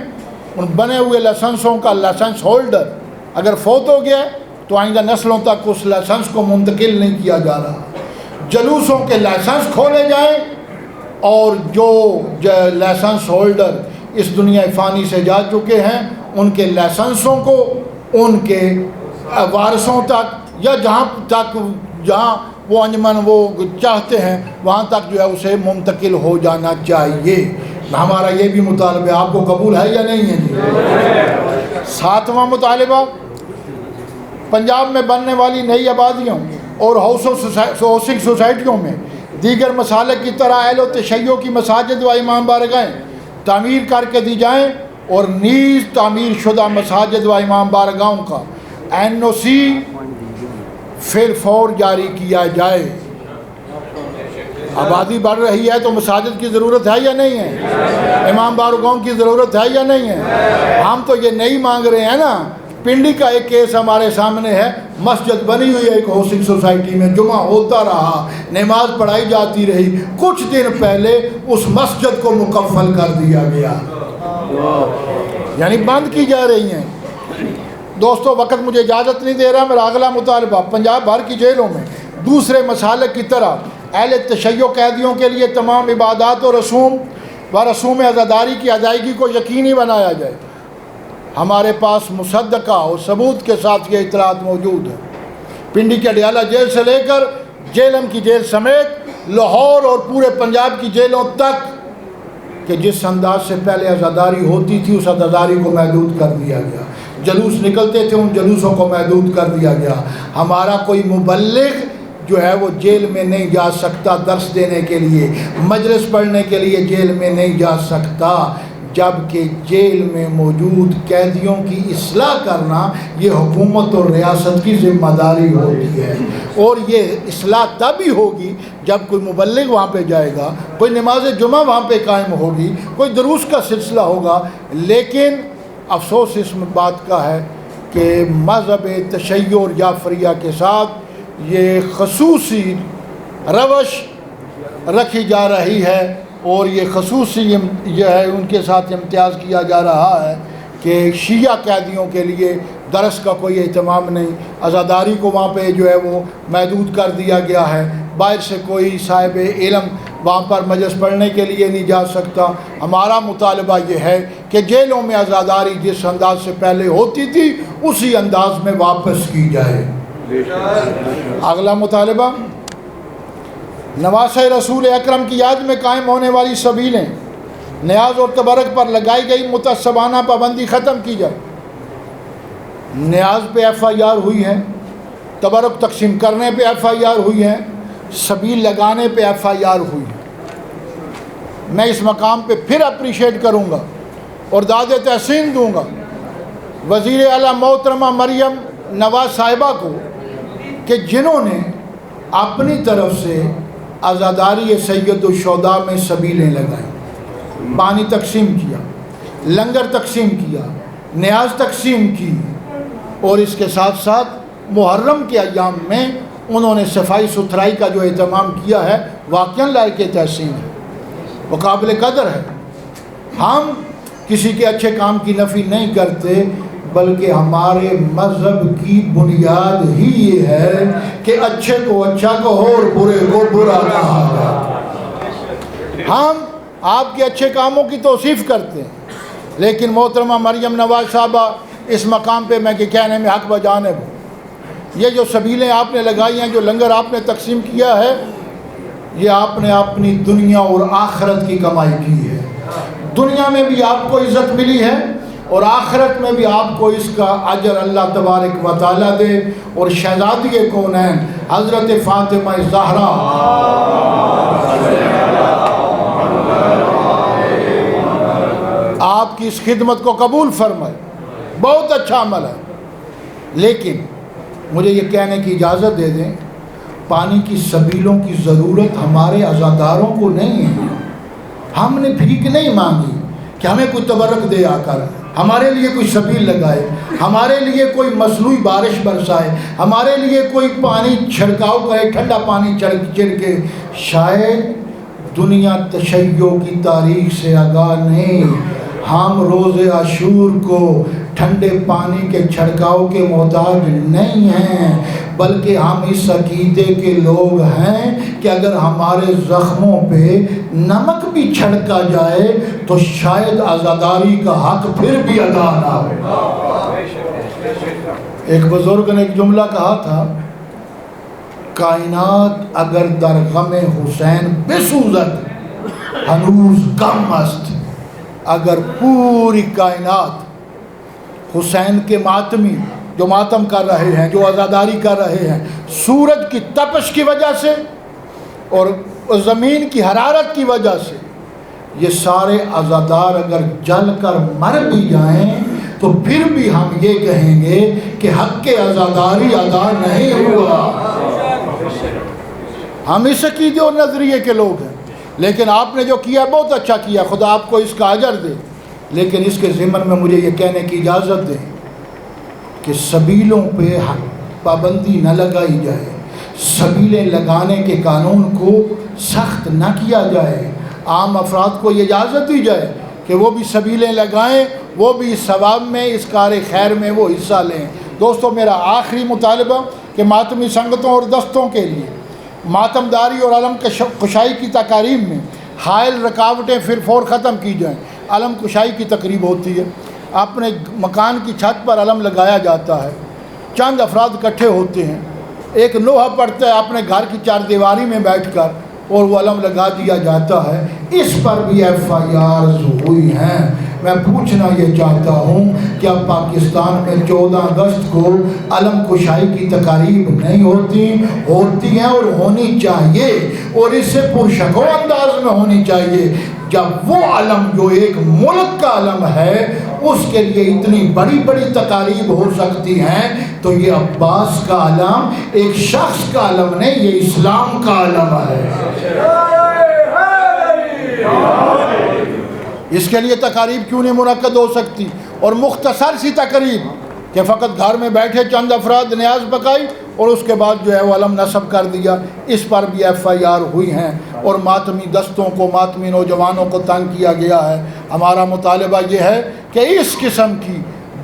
ان بنے ہوئے لائسنسوں کا لائسنس ہولڈر اگر فوت ہو گیا تو آئندہ نسلوں تک اس لائسنس کو منتقل نہیں کیا جا رہا۔ جلوسوں کے لائسنس کھولے جائیں اور جو لائسنس ہولڈر اس دنیا فانی سے جا چکے ہیں ان کے لائسنسوں کو ان کے وارثوں تک یا جہاں وہ انجمن وہ چاہتے ہیں وہاں تک جو ہے اسے منتقل ہو جانا چاہیے۔ ہمارا یہ بھی مطالبہ آپ کو قبول ہے یا نہیں ہے جی؟ 7واں مطالبہ، پنجاب میں بننے والی نئی آبادیوں اور ہاؤسنگ سوسائٹیوں میں دیگر مسالک کی طرح اہل و تشیع کی مساجد و امام بارگاہیں تعمیر کر کے دی جائیں اور نیز تعمیر شدہ مساجد و امام بارگاہوں کا NOC فی الفور جاری کیا جائے۔ آبادی بڑھ رہی ہے تو مساجد کی ضرورت ہے یا نہیں ہے؟ امام بارگاہوں کی ضرورت ہے یا نہیں ہے؟ ہم تو یہ نہیں مانگ رہے ہیں نا۔ پنڈی کا ایک کیس ہمارے سامنے ہے، مسجد بنی ہوئی ہے ایک ہاؤسنگ سوسائٹی میں، جمعہ ہوتا رہا، نماز پڑھائی جاتی رہی، کچھ دن پہلے اس مسجد کو مکفل کر دیا گیا، یعنی بند کی جا رہی ہیں۔ دوستو وقت مجھے اجازت نہیں دے رہا، میرا اگلا مطالبہ پنجاب بھر کی جیلوں میں دوسرے مسالک کی طرح اہل تشیع قیدیوں کے لیے تمام عبادات و رسوم عزاداری کی ادائیگی کو یقینی بنایا جائے۔ ہمارے پاس مصدقہ اور ثبوت کے ساتھ یہ اطلاعات موجود ہیں۔ پنڈی کے اڈیالہ جیل سے لے کر جیلم کی جیل سمیت لاہور اور پورے پنجاب کی جیلوں تک کہ جس انداز سے پہلے عزاداری ہوتی تھی اس عزاداری کو محدود کر دیا گیا، جلوس نکلتے تھے ان جلوسوں کو محدود کر دیا گیا۔ ہمارا کوئی مبلغ جو ہے وہ جیل میں نہیں جا سکتا درس دینے کے لیے، مجلس پڑھنے کے لیے جیل میں نہیں جا سکتا، جبکہ جیل میں موجود قیدیوں کی اصلاح کرنا یہ حکومت اور ریاست کی ذمہ داری ہوتی ہے، اور یہ اصلاح تب ہی ہوگی جب کوئی مبلغ وہاں پہ جائے گا، کوئی نماز جمعہ وہاں پہ قائم ہوگی، کوئی دروس کا سلسلہ ہوگا۔ لیکن افسوس اس بات کا ہے کہ مذہب تشیع اور جعفریہ کے ساتھ یہ خصوصی روش رکھی جا رہی ہے، اور یہ خصوصی یہ ہے ان کے ساتھ امتیاز کیا جا رہا ہے کہ شیعہ قیدیوں کے لیے درس کا کوئی اہتمام نہیں، عزاداری کو وہاں پہ جو ہے وہ محدود کر دیا گیا ہے، باہر سے کوئی صاحب علم وہاں پر مجلس پڑھنے کے لیے نہیں جا سکتا۔ ہمارا مطالبہ یہ ہے کہ جیلوں میں عزاداری جس انداز سے پہلے ہوتی تھی اسی انداز میں واپس کی جائے۔ اگلا مطالبہ، نواسہ رسول اکرم کی یاد میں قائم ہونے والی سبیلیں نیاز اور تبرک پر لگائی گئی متعصبانہ پابندی ختم کی جائے۔ نیاز پہ FIR ہوئی ہے، تبرک تقسیم کرنے پہ FIR ہوئی ہے، سبیل لگانے پہ FIR ہوئی ہے۔ میں اس مقام پہ پھر اپریشیٹ کروں گا اور داد تحسین دوں گا وزیر اعلیٰ محترمہ مریم نواز صاحبہ کو کہ جنہوں نے اپنی طرف سے عزاداری سید الشہداء میں سبیلیں لگائیں، پانی تقسیم کیا، لنگر تقسیم کیا، نیاز تقسیم کی، اور اس کے ساتھ ساتھ محرم کے ایام میں انہوں نے صفائی ستھرائی کا جو اہتمام کیا ہے واقعاً لائق تحسین ہے، وہ قابل قدر ہے۔ ہم کسی کے اچھے کام کی نفی نہیں کرتے، بلکہ ہمارے مذہب کی بنیاد ہی یہ ہے کہ اچھے کو اچھا کہو اور برے کو برا کہا جائے۔ ہم آپ کے اچھے کاموں کی توصیف کرتے ہیں، لیکن محترمہ مریم نواز صاحبہ اس مقام پہ میں کہ کہنے میں حق بجانب ہوں، یہ جو سبیلیں آپ نے لگائی ہیں، جو لنگر آپ نے تقسیم کیا ہے، یہ آپ نے اپنی دنیا اور آخرت کی کمائی کی ہے۔ دنیا میں بھی آپ کو عزت ملی ہے اور آخرت میں بھی آپ کو اس کا اجر اللہ تبارک و تعالیٰ دے۔ اور شہزادی کونین حضرت فاطمہ زہرا آپ کی اس خدمت کو قبول فرمائے، بہت اچھا عمل ہے۔ لیکن مجھے یہ کہنے کی اجازت دے دیں، پانی کی سبیلوں کی ضرورت ہمارے عزاداروں کو نہیں ہے۔ ہم نے بھیک نہیں مانگی کہ ہمیں کوئی تبرک دے آ کر، ہمارے لیے کوئی سبیل لگائے، ہمارے لیے کوئی مصنوعی بارش برسائے، ہمارے لیے کوئی پانی چھڑکاؤ کرے، ٹھنڈا پانی چھڑکے۔ شاید دنیا تشیع کی تاریخ سے آگاہ نہیں، ہم روز عاشور کو ٹھنڈے پانی کے چھڑکاؤ کے محتاج نہیں ہیں، بلکہ ہم اس عقیدے کے لوگ ہیں کہ اگر ہمارے زخموں پہ نمک بھی چھڑکا جائے تو شاید عزاداری کا حق پھر بھی ادا نہ ہو۔ ایک بزرگ نے ایک جملہ کہا تھا، کائنات اگر در غم حسین بسوزد ہنوز غم است۔ اگر پوری کائنات حسین کے ماتمی جو ماتم کر رہے ہیں، جو عزاداری کر رہے ہیں، سورج کی تپش کی وجہ سے اور زمین کی حرارت کی وجہ سے، یہ سارے عزادار اگر جل کر مر بھی جائیں تو پھر بھی ہم یہ کہیں گے کہ حق عزاداری ادا نہیں ہوا۔ ہم اس عقیدے اور نظریے کے لوگ ہیں، لیکن آپ نے جو کیا بہت اچھا کیا، خدا آپ کو اس کا اجر دے۔ لیکن اس کے ضمن میں مجھے یہ کہنے کی اجازت دیں کہ سبیلوں پہ پابندی نہ لگائی جائے، سبیلیں لگانے کے قانون کو سخت نہ کیا جائے، عام افراد کو یہ اجازت دی جائے کہ وہ بھی سبیلیں لگائیں، وہ بھی اس ثواب میں، اس کار خیر میں وہ حصہ لیں۔ دوستو، میرا آخری مطالبہ کہ ماتمی سنگتوں اور دستوں کے لیے ماتمداری اور علم کشائی کی تقاریب میں حائل رکاوٹیں پھر فور ختم کی جائیں۔ علم کشائی کی تقریب ہوتی ہے، اپنے مکان کی چھت پر علم لگایا جاتا ہے، چند افراد اکٹھے ہوتے ہیں، ایک لوہا پڑتا ہے اپنے گھر کی چار دیواری میں بیٹھ کر اور وہ علم لگا دیا جاتا ہے۔ اس پر بھی ایف.آئی.آرز ہوئی ہیں۔ میں پوچھنا یہ چاہتا ہوں کہ اب پاکستان میں 14 اگست کو علم کشائی کی تقاریب نہیں ہوتی ہیں اور ہونی چاہیے، اور اس سے پرشکو انداز میں ہونی چاہیے۔ جب وہ علم جو ایک ملک کا علم ہے اس کے لیے اتنی بڑی بڑی تقاریب ہو سکتی ہیں، تو یہ عباس کا علم ایک شخص کا علم نہیں، یہ اسلام کا علم ہے۔ اس کے لیے تقاریب کیوں نہیں منعقد ہو سکتی؟ اور مختصر سی تقریب کہ فقط گھر میں بیٹھے چند افراد نیاز پکائی اور اس کے بعد جو ہے وہ علم نصب کر دیا، اس پر بھی ایف.آئی.آر ہوئی ہیں اور ماتمی دستوں کو، ماتمی نوجوانوں کو تنگ کیا گیا ہے۔ ہمارا مطالبہ یہ ہے کہ اس قسم کی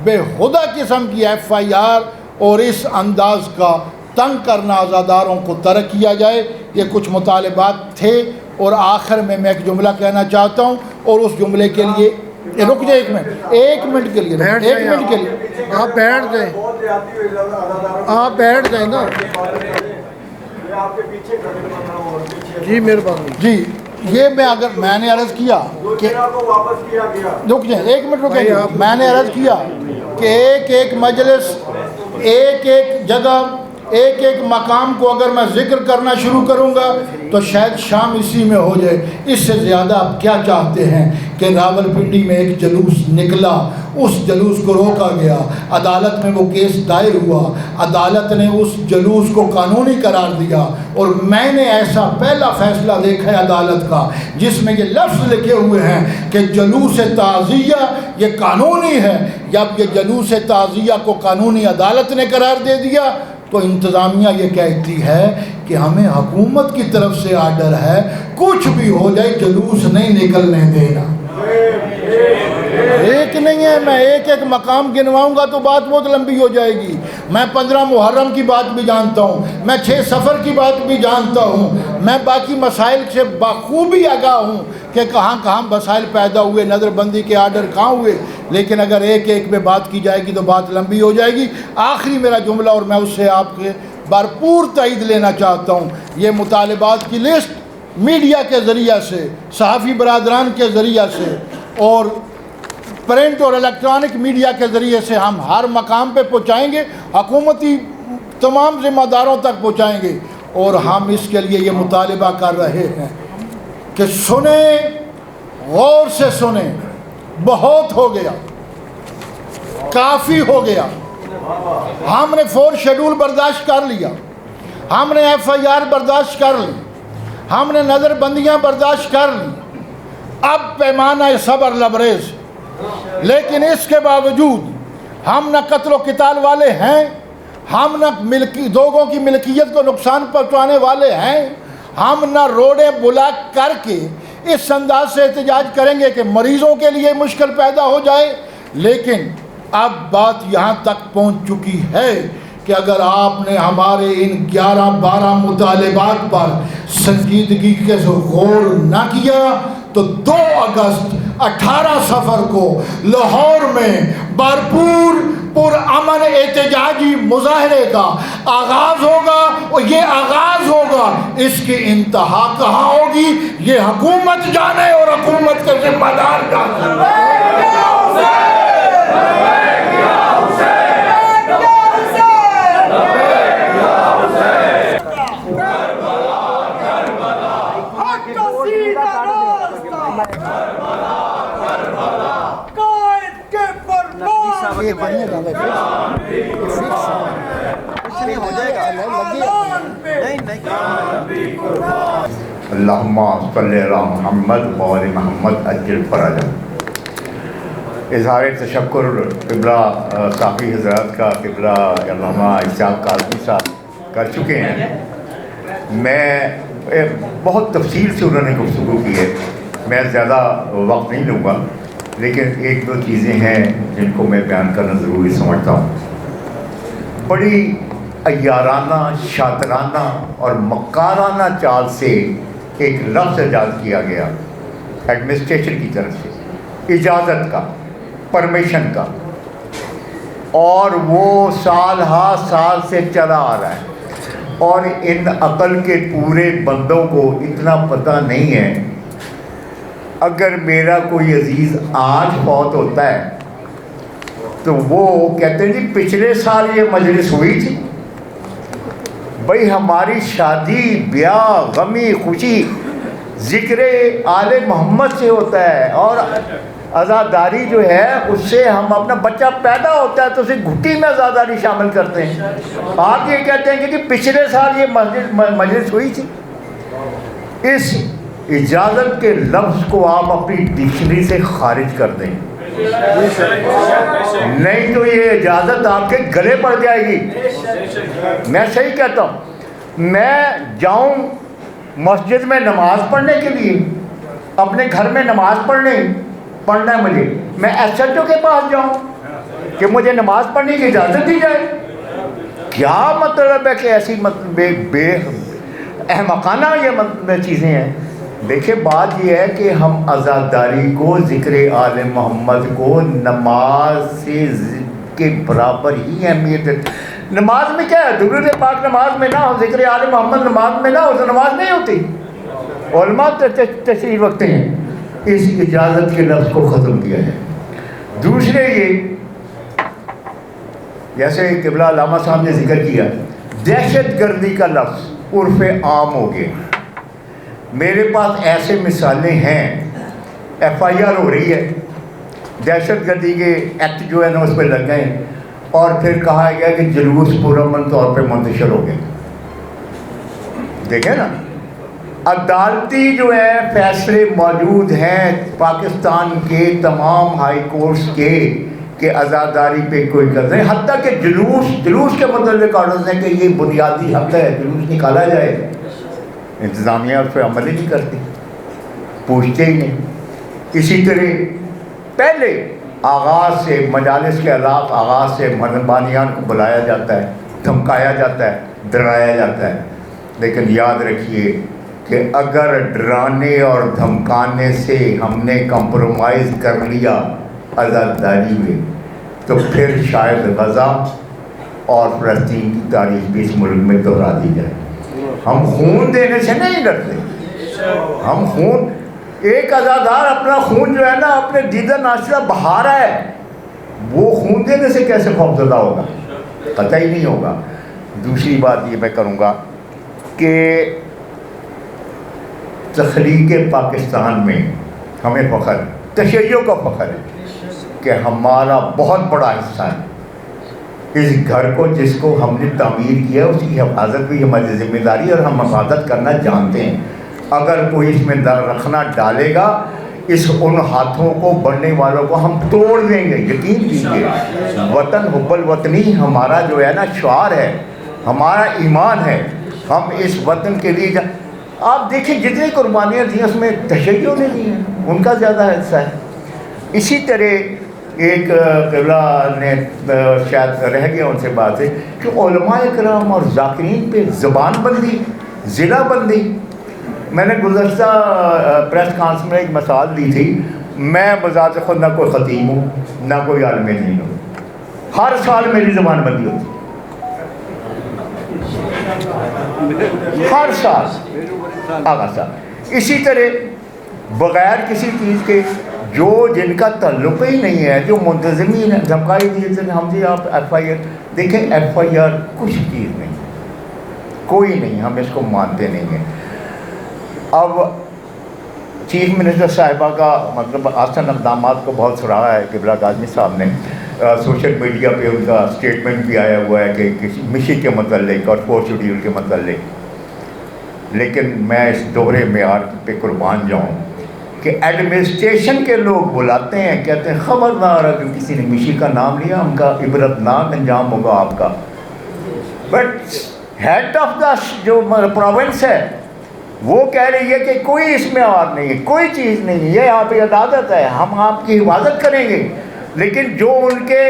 بے ہدہ قسم کی ایف.آئی.آر اور اس انداز کا تنگ کرنا عزاداروں کو ترک کیا جائے۔ یہ کچھ مطالبات تھے، اور آخر میں ایک جملہ کہنا چاہتا ہوں، اور اس جملے کے لیے رک جائے ایک منٹ کے لیے آپ بیٹھ جائیں، آپ بیٹھ جائیں نا جی، مہربانی جی۔ یہ میں نے عرض کیا کہ رک جائیں، ایک منٹ رکیں۔ میں نے عرض کیا کہ ایک ایک مجلس، ایک ایک جگہ، ایک ایک مقام کو اگر میں ذکر کرنا شروع کروں گا تو شاید شام اسی میں ہو جائے۔ اس سے زیادہ آپ کیا چاہتے ہیں کہ راولپنڈی میں ایک جلوس نکلا، اس جلوس کو روکا گیا، عدالت میں وہ کیس دائر ہوا، عدالت نے اس جلوس کو قانونی قرار دیا، اور میں نے ایسا پہلا فیصلہ دیکھا ہے عدالت کا جس میں یہ لفظ لکھے ہوئے ہیں کہ جلوس تعزیہ یہ قانونی ہے۔ جب یہ جلوس تعزیہ کو قانونی عدالت نے قرار دے دیا تو انتظامیہ یہ کہتی ہے کہ ہمیں حکومت کی طرف سے آرڈر ہے، کچھ بھی ہو جائے جلوس نہیں نکلنے دینا۔ ایک نہیں ہے، میں ایک ایک مقام گنواؤں گا تو بات بہت لمبی ہو جائے گی۔ میں 15 محرم کی بات بھی جانتا ہوں، میں 6 صفر کی بات بھی جانتا ہوں، میں باقی مسائل سے بخوبی آگاہ ہوں کہ کہاں کہاں مسائل پیدا ہوئے، نظر بندی کے آرڈر کہاں ہوئے، لیکن اگر ایک ایک پہ بات کی جائے گی تو بات لمبی ہو جائے گی۔ آخری میرا جملہ، اور میں اس سے آپ کے بھرپور تائید لینا چاہتا ہوں، یہ مطالبات کی لسٹ میڈیا کے ذریعہ سے، صحافی برادران کے ذریعہ سے اور پرنٹ اور الیکٹرانک میڈیا کے ذریعے سے ہم ہر مقام پہ پہنچائیں گے، حکومتی تمام ذمہ داروں تک پہنچائیں گے، اور ہم اس کے لیے یہ مطالبہ کر رہے ہیں کہ سنیں، غور سے سنیں، بہت ہو گیا، کافی ہو گیا۔ ہم نے 4 شیڈول برداشت کر لیا، ہم نے FIR برداشت کر لی، ہم نے نظر بندیاں برداشت کر لی، اب پیمانہ صبر لبریز، لیکن اس کے باوجود ہم نہ قتل و قتال والے ہیں، ہم نہ لوگوں کی ملکیت کو نقصان پہنچانے والے ہیں، ہم نہ روڈیں بلاک کر کے اس انداز سے احتجاج کریں گے کہ مریضوں کے لیے مشکل پیدا ہو جائے۔ لیکن اب بات یہاں تک پہنچ چکی ہے کہ اگر آپ نے ہمارے ان 11-12 مطالبات پر سنجیدگی کے غور نہ کیا تو 2 اگست 18 صفر کو لاہور میں بھرپور پرامن احتجاجی مظاہرے کا آغاز ہوگا، اور یہ آغاز ہوگا، اس کی انتہا کہاں ہوگی یہ حکومت جانے اور حکومت کے ذمہ دار جانے۔ اللہم صلی علی محمد وآل محمد اجل فرجہ۔ اظہار تشکر قبلہ صافی حضرات کا، قبلہ علامہ اشتیاق کاظمی صاحب کر چکے ہیں۔ میں بہت تفصیل سے انہوں نے گفتگو کی ہے، میں زیادہ وقت نہیں لوں گا، لیکن 1-2 چیزیں ہیں جن کو میں بیان کرنا ضروری سمجھتا ہوں۔ بڑی عیارانہ، شاطرانہ اور مکارانہ چال سے ایک لفظ ایجاد کیا گیا ایڈمنسٹریشن کی طرف سے، اجازت کا، پرمیشن کا، اور وہ سال ہا سال سے چلا آ رہا ہے، اور ان عقل کے پورے بندوں کو اتنا پتہ نہیں ہے۔ اگر میرا کوئی عزیز آج فوت ہوتا ہے تو وہ کہتے ہیں جی پچھلے سال یہ مجلس ہوئی تھی۔ بھئی ہماری شادی، بیاہ، غمی، خوشی ذکر آل محمد سے ہوتا ہے، اور عزاداری جو ہے اس سے ہم اپنا بچہ پیدا ہوتا ہے تو اسے گھٹی میں عزاداری شامل کرتے ہیں۔ آپ یہ کہتے ہیں کہ جی پچھلے سال یہ مجلس ہوئی تھی۔ اس اجازت کے لفظ کو آپ اپنی ڈکشنری سے خارج کر دیں، نہیں تو یہ اجازت آپ کے گلے پڑ جائے گی۔ میں صحیح کہتا ہوں، میں جاؤں مسجد میں نماز پڑھنے کے لیے، اپنے گھر میں نماز پڑھنا ہے مجھے، میں SHO کے پاس جاؤں کہ مجھے نماز پڑھنے کی اجازت دی جائے؟ کیا مطلب ہے کہ ایسی بے احمقانہ یہ چیزیں ہیں۔ دیکھیں بات یہ ہے کہ ہم عزاداری کو، ذکر آل محمد کو نماز سے کے برابر ہی اہمیت ہے۔ نماز میں کیا ہے؟ درود پاک نماز میں نہ ہو، ذکر آل محمد نماز میں نہ ہو تو نماز نہیں ہوتی۔ علماء تشریح رکھتے ہیں، اس اجازت کے لفظ کو ختم کیا ہے۔ دوسرے یہ جیسے قبلہ علامہ صاحب نے ذکر کیا، دہشت گردی کا لفظ عرف عام ہو گیا۔ میرے پاس ایسے مثالیں ہیں، FIR ہو رہی ہے، دہشت گردی کے ایکٹ جو ہے نا اس پہ لگ گئے، اور پھر کہا گیا کہ جلوس پرامن طور پہ منتشر ہو گئے۔ دیکھیں نا، عدالتی جو ہے فیصلے موجود ہیں پاکستان کے تمام ہائی کورٹس کے کہ عزاداری پہ کوئی کرتے ہیں، حتیٰ کہ جلوس کے متعلق آرڈرز ہیں کہ یہ بنیادی حق ہے، جلوس نکالا جائے، انتظامیہ اس پہ عمل ہی نہیں کرتی، پوچھتے ہی نہیں۔ اسی طرح پہلے آغاز سے مجالس کے خلاف آغاز سے بانیان کو بلایا جاتا ہے، دھمکایا جاتا ہے، ڈرایا جاتا ہے، لیکن یاد رکھیے کہ اگر ڈرانے اور دھمکانے سے ہم نے کمپرومائز کر لیا آزاداری میں تو پھر شاید غزہ اور فلسطین کی تاریخ بھی اس ملک میں دہرا دی جائے۔ ہم خون دینے سے نہیں ڈرتے، ہم خون، ایک عزادار اپنا خون جو ہے نا اپنے دیدہ ناشرہ بہا رہا ہے، وہ خون دینے سے کیسے خوفزدہ ہوگا؟ قطعی نہیں ہوگا۔ دوسری بات یہ میں کروں گا کہ تخلیق پاکستان میں ہمیں فخر ہے، تشیع کا فخر ہے کہ ہمارا بہت بڑا حصہ ہے اس گھر کو جس کو ہم نے تعمیر کیا، اس کی حفاظت بھی ہماری ذمہ داری ہے اور ہم حفاظت کرنا جانتے ہیں۔ اگر کوئی اس میں رکھنا ڈالے گا، ان ہاتھوں کو بڑھنے والوں کو ہم توڑ دیں گے، یقین کیجیے۔ وطن حب الوطنی ہمارا جو ہے نا شعار ہے، ہمارا ایمان ہے۔ ہم اس وطن کے لیے آپ دیکھیں جتنی قربانیاں دیں اس میں تشیع نے دی ہیں، ان کا زیادہ حصہ ہے۔ اسی طرح ایک قبلہ نے شاید رہ گیا ان سے بات ہے کہ علماء کرام اور ذاکرین پہ زبان بندی، ضلع بندی۔ میں نے گزشتہ پریس کانفرنس میں ایک مثال دی تھی، میں بذات خود نہ کوئی خطیب ہوں نہ کوئی عالم دین ہوں، ہر سال میری زبان بندی ہوتی، ہر سال آغا صاحب۔ اسی طرح بغیر کسی چیز کے جو جن کا تعلق ہی نہیں ہے، جو منتظمین ہیں، دھمکائی دیے ہم جی آپ ایف آئی آر دیکھیں، ایف آئی آر کچھ چیز نہیں، کوئی نہیں، ہم اس کو مانتے نہیں ہیں۔ اب چیف منسٹر صاحبہ کا مطلب آسن اقدامات کو بہت سراہا ہے قبلہ کاظمی صاحب نے، سوشل میڈیا پہ ان کا اسٹیٹمنٹ بھی آیا ہوا ہے کہ کسی مشن کے متعلق اور 4 شیڈول کے متعلق، لیکن میں اس دوہرے معیار پہ قربان جاؤں کہ ایڈمنسٹریشن کے لوگ بلاتے ہیں، کہتے ہیں خبردار اگر کسی نے مشن کا نام لیا ان کا عبرتناک انجام ہوگا آپ کا، بٹ ہیڈ آف دا جو پروونس ہے وہ کہہ رہی ہے کہ کوئی اس میں اور نہیں ہے، کوئی چیز نہیں ہے، یہ آپ کی عدالت ہے، ہم آپ کی حفاظت کریں گے۔ لیکن جو ان کے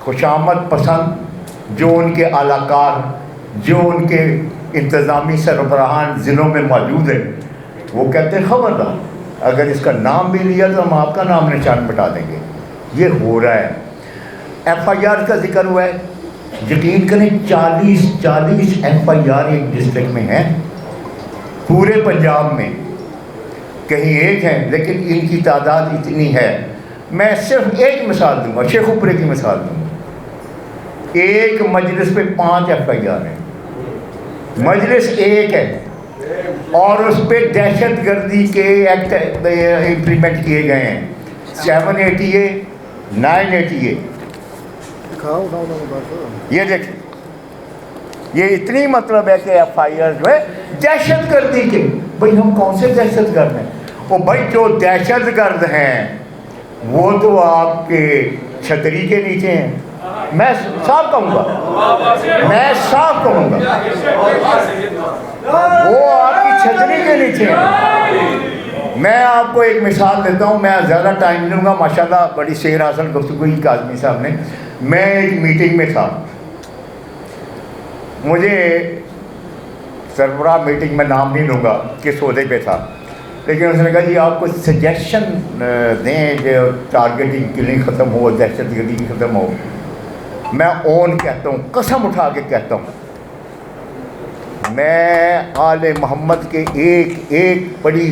خوشامد پسند، جو ان کے اعلیٰ کار، جو ان کے انتظامی سربراہان ضلعوں میں موجود ہیں، وہ کہتے ہیں خبردار اگر اس کا نام بھی لیا تو ہم آپ کا نام نشان مٹا دیں گے۔ یہ ہو رہا ہے۔ ایف آئی آر کا ذکر ہوا ہے، یقین کریں 40 ایف آئی آر ایک ڈسٹرکٹ میں ہیں، پورے پنجاب میں کہیں ایک ہیں، لیکن ان کی تعداد اتنی ہے۔ میں صرف ایک مثال دوں گا، شیخ اوپرے کی مثال دوں گا۔ ایک مجلس پہ 5 ایف آئی آر ہیں، مجلس ایک ہے اور اس پہ دہشت گردی کے ایکٹ امپلیمنٹ کیے گئے ہیں، 780A 980A۔ یہ دیکھیں، یہ اتنی مطلب ہے کہ ایف آئی آر جو ہے دہشت گردی کے، بھائی ہم کون سے دہشت گرد ہیں؟ وہ بھائی جو دہشت گرد ہیں وہ تو آپ کے چھتری کے نیچے ہیں، میں صاف کہوں گا، میں صاف کہوں گا، وہ آپ کی چھتری کے نیچے ہیں۔ میں آپ کو ایک مثال دیتا ہوں، میں زیادہ ٹائم لوں گا، ماشاءاللہ بڑی سیر حاصل گفتگو کی کاظمی صاحب نے۔ میں ایک میٹنگ میں تھا، مجھے سربراہ میٹنگ میں نام نہیں لوں گا کس عہدے پہ تھا، لیکن اس نے کہا جی آپ کو سجیشن دیں جو ٹارگیٹنگ کلنگ ختم ہو، دہشت گردی کی ختم ہو۔ میں اون کہتا ہوں، قسم اٹھا کے کہتا ہوں، میں آل محمد کے ایک بڑی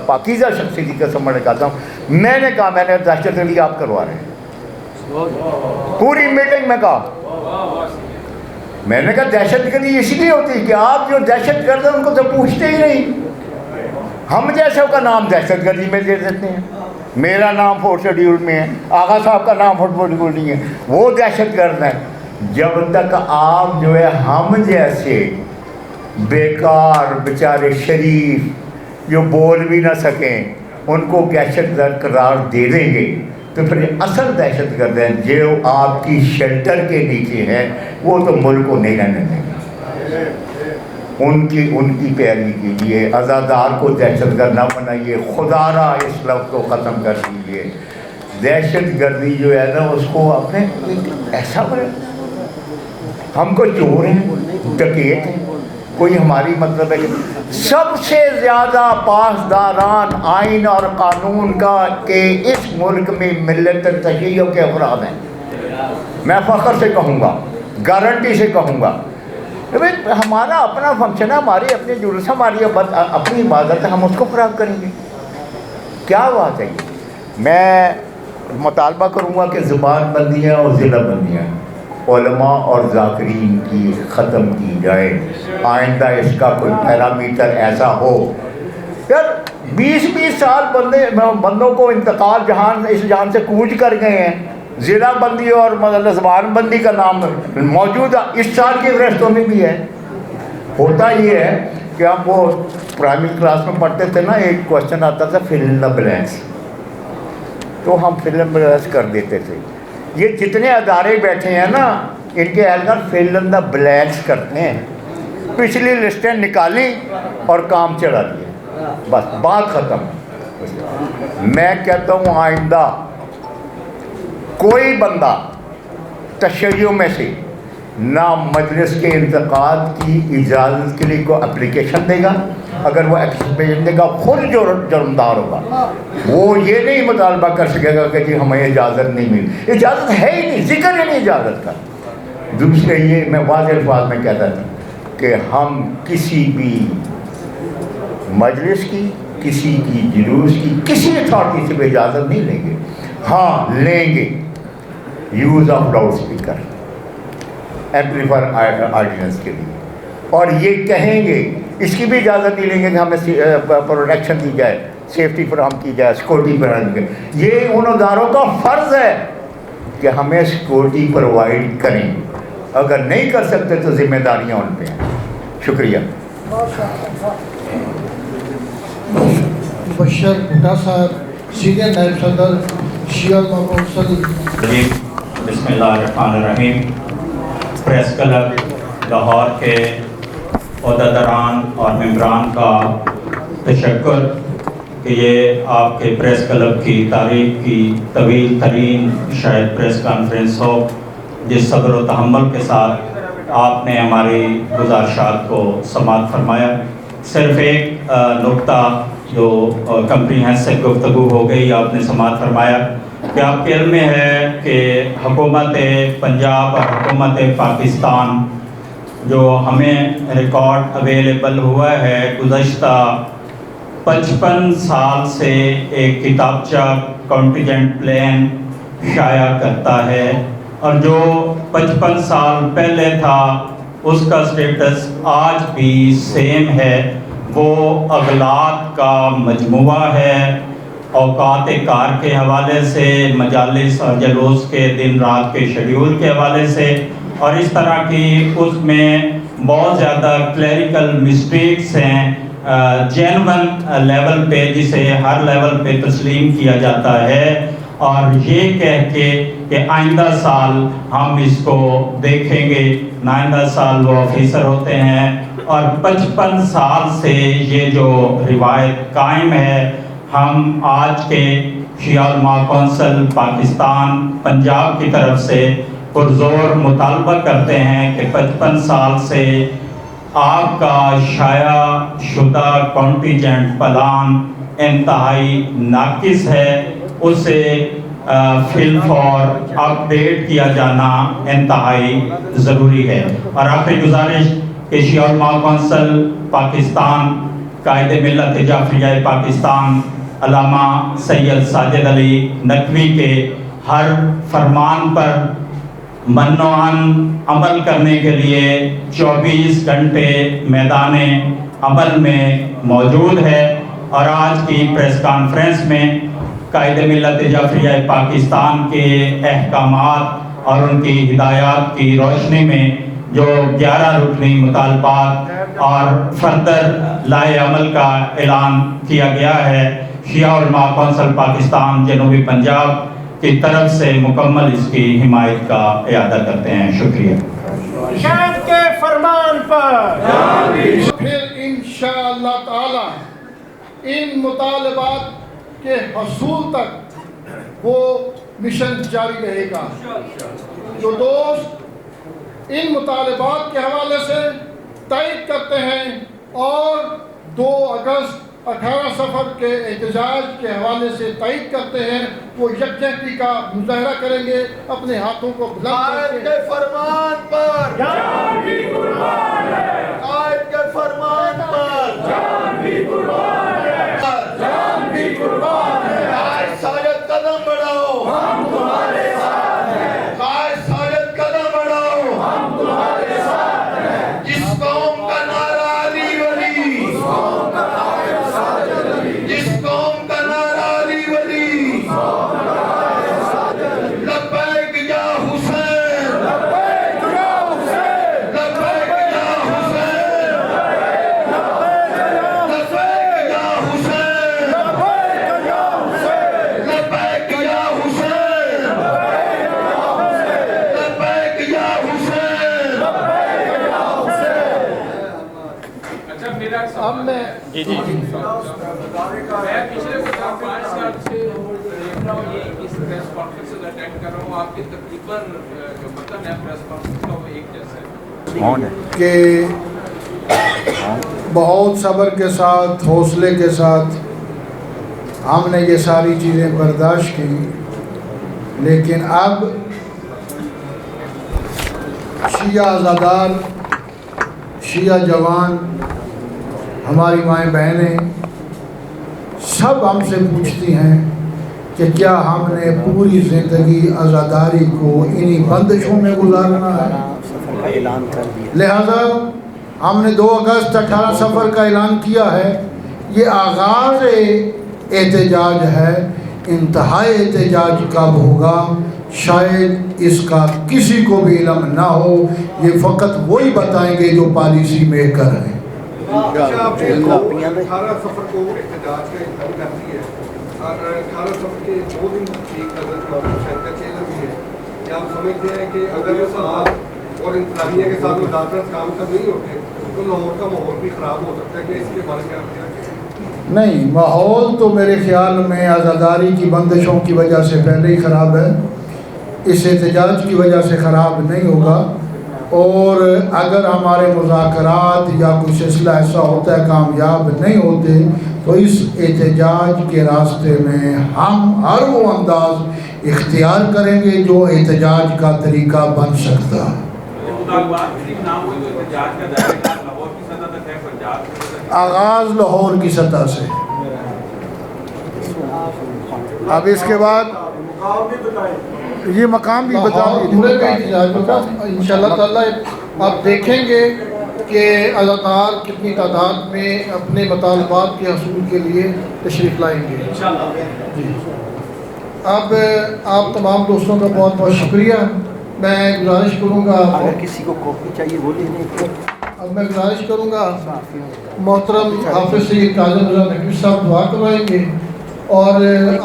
پاکیزہ شخصیت کی قسم میں کہتا ہوں، میں نے کہا میں نے دہشت گردی آپ کروا رہے ہیں، پوری میٹنگ میں کہا، میں نے کہا دہشت گردی اس لیے ہوتی ہے کہ آپ جو دہشت گرد ہیں ان کو تو پوچھتے ہی نہیں، ہم جیسوں کا نام دہشت گردی میں دے دیتے ہیں، میرا نام 4 شیڈول میں ہے، آغا صاحب کا نام 4 شیڈول نہیں ہے، وہ دہشت گرد ہیں۔ جب تک آپ جو ہے ہم جیسے بیکار بیچارے شریف جو بول بھی نہ سکیں ان کو دہشت گرد قرار دے دیں گے تو پھر اصل دہشت گرد ہیں جو آپ کی شیلٹر کے نیچے ہیں، وہ تو ملک کو نہیں رہنے دیں گے۔ ان کی پیروی کیجیے، عزادار کو دہشت گرد نہ بنائیے، خدا را اس لفظ کو ختم کر دیجیے۔ دہشت گردی جو ہے نا اس کو آپ نے ایسا بنا، ہم کو چور ہیں، ڈکیت ہیں، کوئی ہماری مطلب ہے کہ سب سے زیادہ پاسداران آئین اور قانون کا کہ اس ملک میں ملت تشیع کے افراد ہیں، میں فخر سے کہوں گا، گارنٹی سے کہوں گا۔ ہمارا اپنا فنکشن ہے، ہماری اپنی جلوس، ہماری اپنی عبادت ہے، ہم اس کو خراب کریں گے؟ کیا بات ہے یہ؟ میں مطالبہ کروں گا کہ زبان بندیاں اور ضلع بندیاں علماء اور ذاکرین کی ختم کی جائے، آئندہ اس کا کوئی پیرامیٹر ایسا ہو۔ یار 20 سال بندوں کو انتقال اس جہان سے کوچ کر گئے ہیں، ضلع بندی اور زبان بندی کا نام موجود اس سال کی فہرستوں میں بھی ہے۔ ہوتا یہ ہے کہ ہم وہ پرائمری کلاس میں پڑھتے تھے نا، ایک کوشچن آتا تھا فل ان دا بلینکس، تو ہم فل ان بلینکس کر دیتے تھے۔ یہ جتنے ادارے بیٹھے ہیں نا، ان کے اہلکار فل ان دا بلینکس کرتے ہیں، پچھلی لسٹیں نکالی اور کام چلا دیا، بس بات ختم۔ میں کہتا ہوں آئندہ کوئی بندہ تشیع میں سے نہ مجلس کے انتقاد کی اجازت کے لیے کوئی اپلیکیشن دے گا، اگر وہ اپلیکیشن دے گا خود جرمدار ہوگا، وہ یہ نہیں مطالبہ کر سکے گا کہ جی ہمیں اجازت نہیں ملی، اجازت ہے ہی نہیں، ذکر ہی نہیں اجازت کا۔ دوسرے یہ میں واضح الفاظ میں کہتا تھا کہ ہم کسی بھی مجلس کی، کسی کی جلوس کی، کسی اتھارٹی سے بھی اجازت نہیں لیں گے۔ ہاں لیں گے use of loud speaker amplifier ordinance کے لیے، اور یہ کہیں گے، اس کی بھی اجازت نہیں لیں گے کہ ہمیں پروٹیکشن دی جائے، سیفٹی فراہم کی جائے، سیکورٹی فراہم کی جائے۔ یہ ان اداروں کا فرض ہے کہ ہمیں سیکورٹی پرووائڈ کریں، اگر نہیں کر سکتے تو ذمہ داریاں ان پہ ہیں۔ شکریہ۔ مبشر بھٹا صاحب، سینئر نائب صدر شیعہ کونسل۔ بسم اللہ الرحمن الرحیم۔ پریس کلب لاہور کے عہدیداران اور ممبران کا تشکر کہ یہ آپ کے پریس کلب کی تاریخ کی طویل ترین شاید پریس کانفرنس ہو، جس صبر و تحمل کے ساتھ آپ نے ہماری گزارشات کو سماعت فرمایا۔ صرف ایک نقطہ جو کمپریہنسو گفتگو ہو گئی، آپ نے سماعت فرمایا کہ آپ کے علم میں ہے کہ حکومت پنجاب اور حکومت پاکستان جو ہمیں ریکارڈ اویلیبل ہوا ہے، گزشتہ 55 سال سے ایک کتابچہ کانٹینجنٹ پلان شائع کرتا ہے، اور جو 55 سال پہلے تھا اس کا سٹیٹس آج بھی سیم ہے۔ وہ اغلاط کا مجموعہ ہے، اوقات کار کے حوالے سے، مجالس اور جلوس کے دن رات کے شیڈیول کے حوالے سے، اور اس طرح کی اس میں بہت زیادہ کلیریکل مسٹیکس ہیں جینون لیول پہ، جسے ہر لیول پہ تسلیم کیا جاتا ہے، اور یہ کہہ کے کہ آئندہ سال ہم اس کو دیکھیں گے۔ آئندہ سال وہ آفیسر ہوتے ہیں، اور 55 سال سے یہ جو روایت قائم ہے، ہم آج کے شیعہ علماء کونسل پاکستان پنجاب کی طرف سے پرزور مطالبہ کرتے ہیں کہ 55 سال سے آپ کا شائع شدہ کانٹینجنٹ پلان انتہائی ناقص ہے، اسے فی الفور اپڈیٹ کیا جانا انتہائی ضروری ہے۔ اور آخری گزارش کہ شیعہ علماء کونسل پاکستان قائد ملت جعفریہ پاکستان علامہ سید ساجد علی نقوی کے ہر فرمان پر منوعاً عمل کرنے کے لیے 24 گھنٹے میدان عمل میں موجود ہے، اور آج کی پریس کانفرنس میں قائد ملت جعفریہ پاکستان کے احکامات اور ان کی ہدایات کی روشنی میں جو 11 رکنی مطالبات اور فردر لائے عمل کا اعلان کیا گیا ہے، شیعہ علماء کونسل پاکستان جنوبی پنجاب کی طرف سے مکمل اس کی حمایت کا اعادہ کرتے ہیں۔ شکریہ۔ شاید کے فرمان پر پھر انشاءاللہ تعالی ان مطالبات کے حصول تک وہ مشن جاری رہے گا۔ جو دوست ان مطالبات کے حوالے سے تائید کرتے ہیں اور 2 اگست 18 سفر کے احتجاج کے حوالے سے تائید کرتے ہیں، وہ یکجہتی کا مظاہرہ کریں گے، اپنے ہاتھوں کو بلند قائد کریں کے گے۔ فرمان پر جان بھی قربان ہے، قائد کے فرمان پر جان بھی قربان ہے، جان بھی قربان ہے۔ قائد ساجد قدم بڑھاؤ، ہم تمہارے ساتھ ہیں، قائد ساجد قدم بڑھاؤ، ہم تمہارے ساتھ ہیں۔ جس قوم کا نعرہ علی ولی، اس قوم کا نام ساجد علی، جس قوم کا نعرہ علی ولی، لبیک یا حسین، لبیک یا حسین، لبیک یا حسین، لبیک یا حسین، لبیک یا حسین، لبیک یا حسین، لبیک یا حسین۔ اچھا میرا اب میں میں پچھلے 5 سال سے دیکھ رہا ہوں یہ اس پریس کانفرنس اٹینڈ کر رہا ہوں، آپ کے تقریباً جو مطلب ہے پریس کانفرنس کا وہ ایک جیسا ہے کہ بہت صبر کے ساتھ، حوصلے کے ساتھ ہم نے یہ ساری چیزیں برداشت کی، لیکن اب شیعہ عزادار، شیعہ جوان، ہماری مائیں بہنیں سب ہم سے پوچھتی ہیں کہ کیا ہم نے پوری زندگی عزاداری کو انہی بندشوں میں گزارنا ہے؟ لہذا ہم نے 2 اگست 18 سفر کا اعلان کیا ہے۔ یہ آغاز احتجاج ہے، انتہائی احتجاج کب ہوگا شاید اس کا کسی کو بھی علم نہ ہو، یہ فقط وہی بتائیں گے جو پالیسی میکر ہیں۔ 18 سفر کو احتجاج کا اعلان کرتی ہے اور 18 سفر کے 2 دن ٹھیک حضرت مولانا حسین کا چیلنج بھی ہے۔ کیا آپ سمجھتے ہیں کہ اگر وہ صاحب اور انتظامیہ کے ساتھ مداخلت کام کر نہیں ہوتے تو لاہور کا ماحول بھی خراب ہو سکتا ہے، کہ اس کے بارے میں آپ کیا کہیں؟ نہیں، ماحول تو میرے خیال میں عزاداری کی بندشوں کی وجہ سے پہلے ہی خراب ہے، اس احتجاج کی وجہ سے خراب نہیں ہوگا۔ اور اگر ہمارے مذاکرات یا کوئی سلسلہ ایسا ہوتا ہے کامیاب نہیں ہوتے تو اس احتجاج کے راستے میں ہم ہر وہ انداز اختیار کریں گے جو احتجاج کا طریقہ بن سکتا ہے۔ آغاز لاہور کی سطح سے، اب اس کے بعد یہ مقام بھی بتا پورے کا احتجاج ہوگا انشاءاللہ تعالیٰ۔ آپ دیکھیں گے کہ عزادار کتنی تعداد میں اپنے مطالبات کے حصول کے لیے تشریف لائیں گے جی۔ اب آپ تمام دوستوں کا بہت بہت شکریہ۔ میں گزارش کروں گا، اگر کسی کو کاپی چاہیے وہ لے لیں۔ اب میں گزارش کروں گا محترم حافظ سید کاظم رضا نقوی صاحب دعا کروائیں گے، اور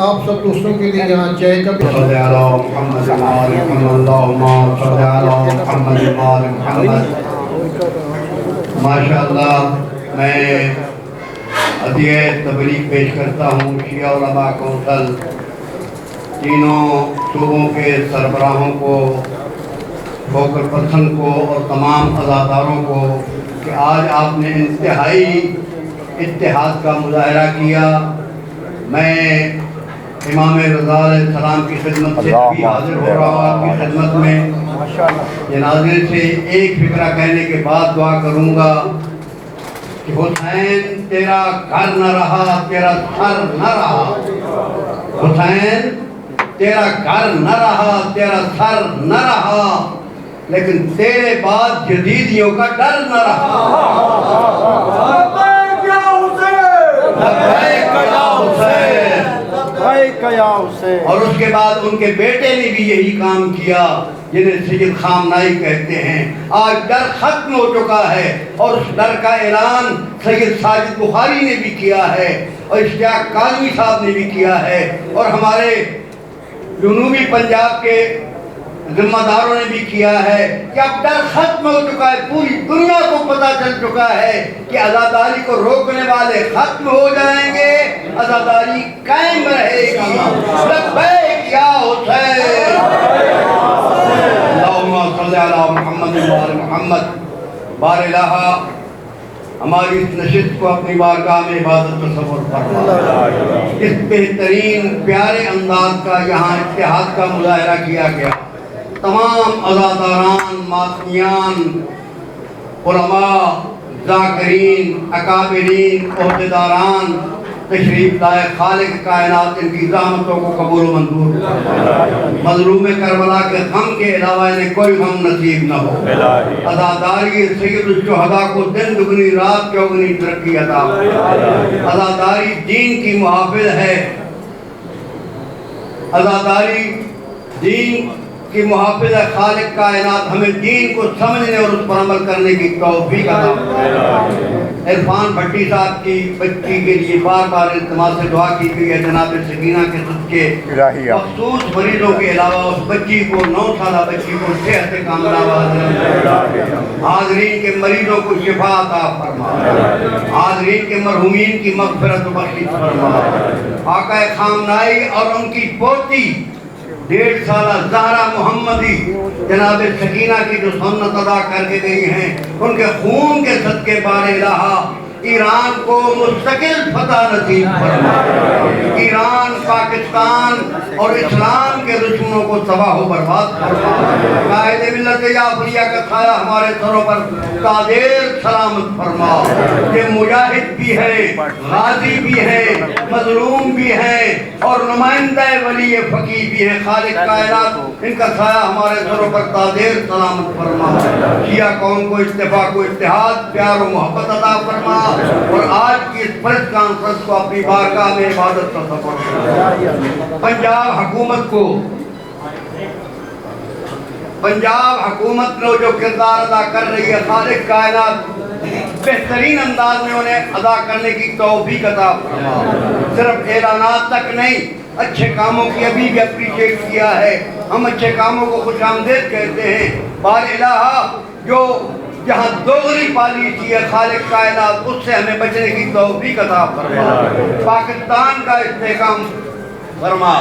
آپ سب دوستوں کے لیے یہاں چائے کا بھی صلی علی محمد وعلی محمد، اللہم صلی علی محمد وعلی محمد۔ ماشاءاللہ میں عطیہ تبریک پیش کرتا ہوں شیعہ علماء کونسل تینوں صوبوں کے سربراہوں کو، فوکل پرسن کو اور تمام عزاداروں کو کہ آج آپ نے انتہائی اتحاد کا مظاہرہ کیا۔ میں امام رضا علیہ السلام کی خدمت سے بھی حاضر ہو رہا ہوں آپ کی خدمت میں۔ یہ ناظرین سے ایک فکرہ کہنے کے بعد دعا کروں گا کہ حسین تیرا گھر نہ رہا، تیرا سر نہ رہا۔ حسین تیرا گھر نہ رہا، تیرا سر نہ رہا، لیکن تیرے بعد جدیدیوں کا ڈر نہ رہا۔ لبیک یا حسین، لبیک یا حسین۔ لبیک یا حسین۔ اور اس کے بعد ان کے بیٹے نے بھی یہی کام کیا جنہیں سید خامنائی کہتے ہیں۔ آج ڈر ختم ہو چکا ہے اور اس ڈر کا اعلان سید ساجد بخاری نے بھی کیا ہے اور اشتیاق کاظمی صاحب نے بھی کیا ہے، اور ہمارے جنوبی پنجاب کے ذمہ داروں نے بھی کیا ہے کہ اب ڈر ختم ہو چکا ہے، پوری دنیا کو پتہ چل چکا ہے کہ عزاداری کو روکنے والے ختم ہو جائیں گے، عزاداری قائم رہے گی۔ لبیک یا حسین، اللہم صلی علی محمد و آل محمد۔ بار الہ ہماری اس نشست کو اپنی بارگاہ میں عبادت تصور فرما۔ اس بہترین پیارے انداز کا یہاں اتحاد کا مظاہرہ کیا گیا، تمام عزاداران، ماتمیان، علماء، ذاکرین، اکابرین، عہدیداران تشریف لائے، خالق کائنات ان کی زحمتوں کو قبول و منظور فرما۔ مظلوم کربلا کے غم کے علاوہ انہیں کوئی غم نصیب نہ ہو۔ عزاداری سید الشہداء کو دن دگنی رات چوگنی ترقی عطا فرما۔ عزاداری دین کی محافظ ہے، عزاداری دین کی محافظ ہے۔ خالق کائنات ہمیں دین کو سمجھنے اور اس پر عمل کرنے کی توفیق عطا فرمائے۔ عرفان بھٹی صاحب کی بچی کے لیے بار بار التماس سے دعا کی گئی ہے، جناب سکینہ کے صدقے مخصوص مریضوں کے علاوہ اس بچی کو 9 سالہ بچی کو صحت کاملہ، حاضرین کے مریضوں کو شفا عطا فرما، حاضرین کے مرحومین کی مغفرت و بخشش فرما۔ آقا خامنائی اور ان کی پوتی 1.5 سالہ زہرا محمدی جناب سکینہ کی جو سنت ادا کر کے گئی ہیں، ان کے خون کے صدقے بار الہ ایران کو مستقل فتح نصیب فرما۔ ایران، پاکستان اور اسلام کے دشمنوں کو تباہ و برباد فرما۔ قائد ملت جعفریہ کا سایہ ہمارے سروں پر قادر سلامت فرما۔ یہ مجاہد بھی ہے، غازی بھی ہے، مظلوم بھی ہے اور نمائندہ ولی فقیہ بھی ہے۔ خالق کائنات ان کا سایہ ہمارے سروں پر قادر سلامت فرما۔ شیعہ قوم کو اتفاق و اتحاد، پیار و محبت عطا فرما، اور آج کی اس پریس کانفرنس کو اپنی بارگاہ میں عبادت کا سفر کرنا۔ پنجاب حکومت نے جو کردار ادا کر رہی ہے، خالق کائنات بہترین انداز میں انہیں ادا کرنے کی توفیق عطا فرما۔ صرف اعلانات تک نہیں، اچھے کاموں کی ابھی بھی اپریشیٹ کیا ہے۔ ہم اچھے کاموں کو خوش آمدید کہتے ہیں۔ بار الہ جو جہاں دوغلی پالیسی ہے، خالق کائنات اس سے ہمیں بچنے کی توفیق عطا فرما۔ پاکستان کا استحکام فرما،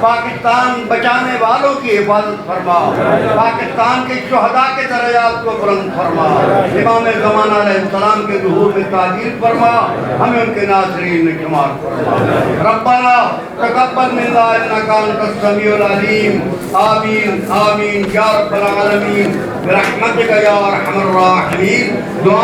پاکستان بچانے والوں کی حفاظت فرما، پاکستان کے شہداء کے درجات کو بلند فرما، امام زمانہ علیہ السلام کے ظہور میں تعجیل فرما، ہمیں ان کے ناصرین میں شمار فرما۔ ربنا تقبل منا انک انت السمیع العلیم، آمین آمین یا رب العالمین برحمتک یا ارحم الراحمین۔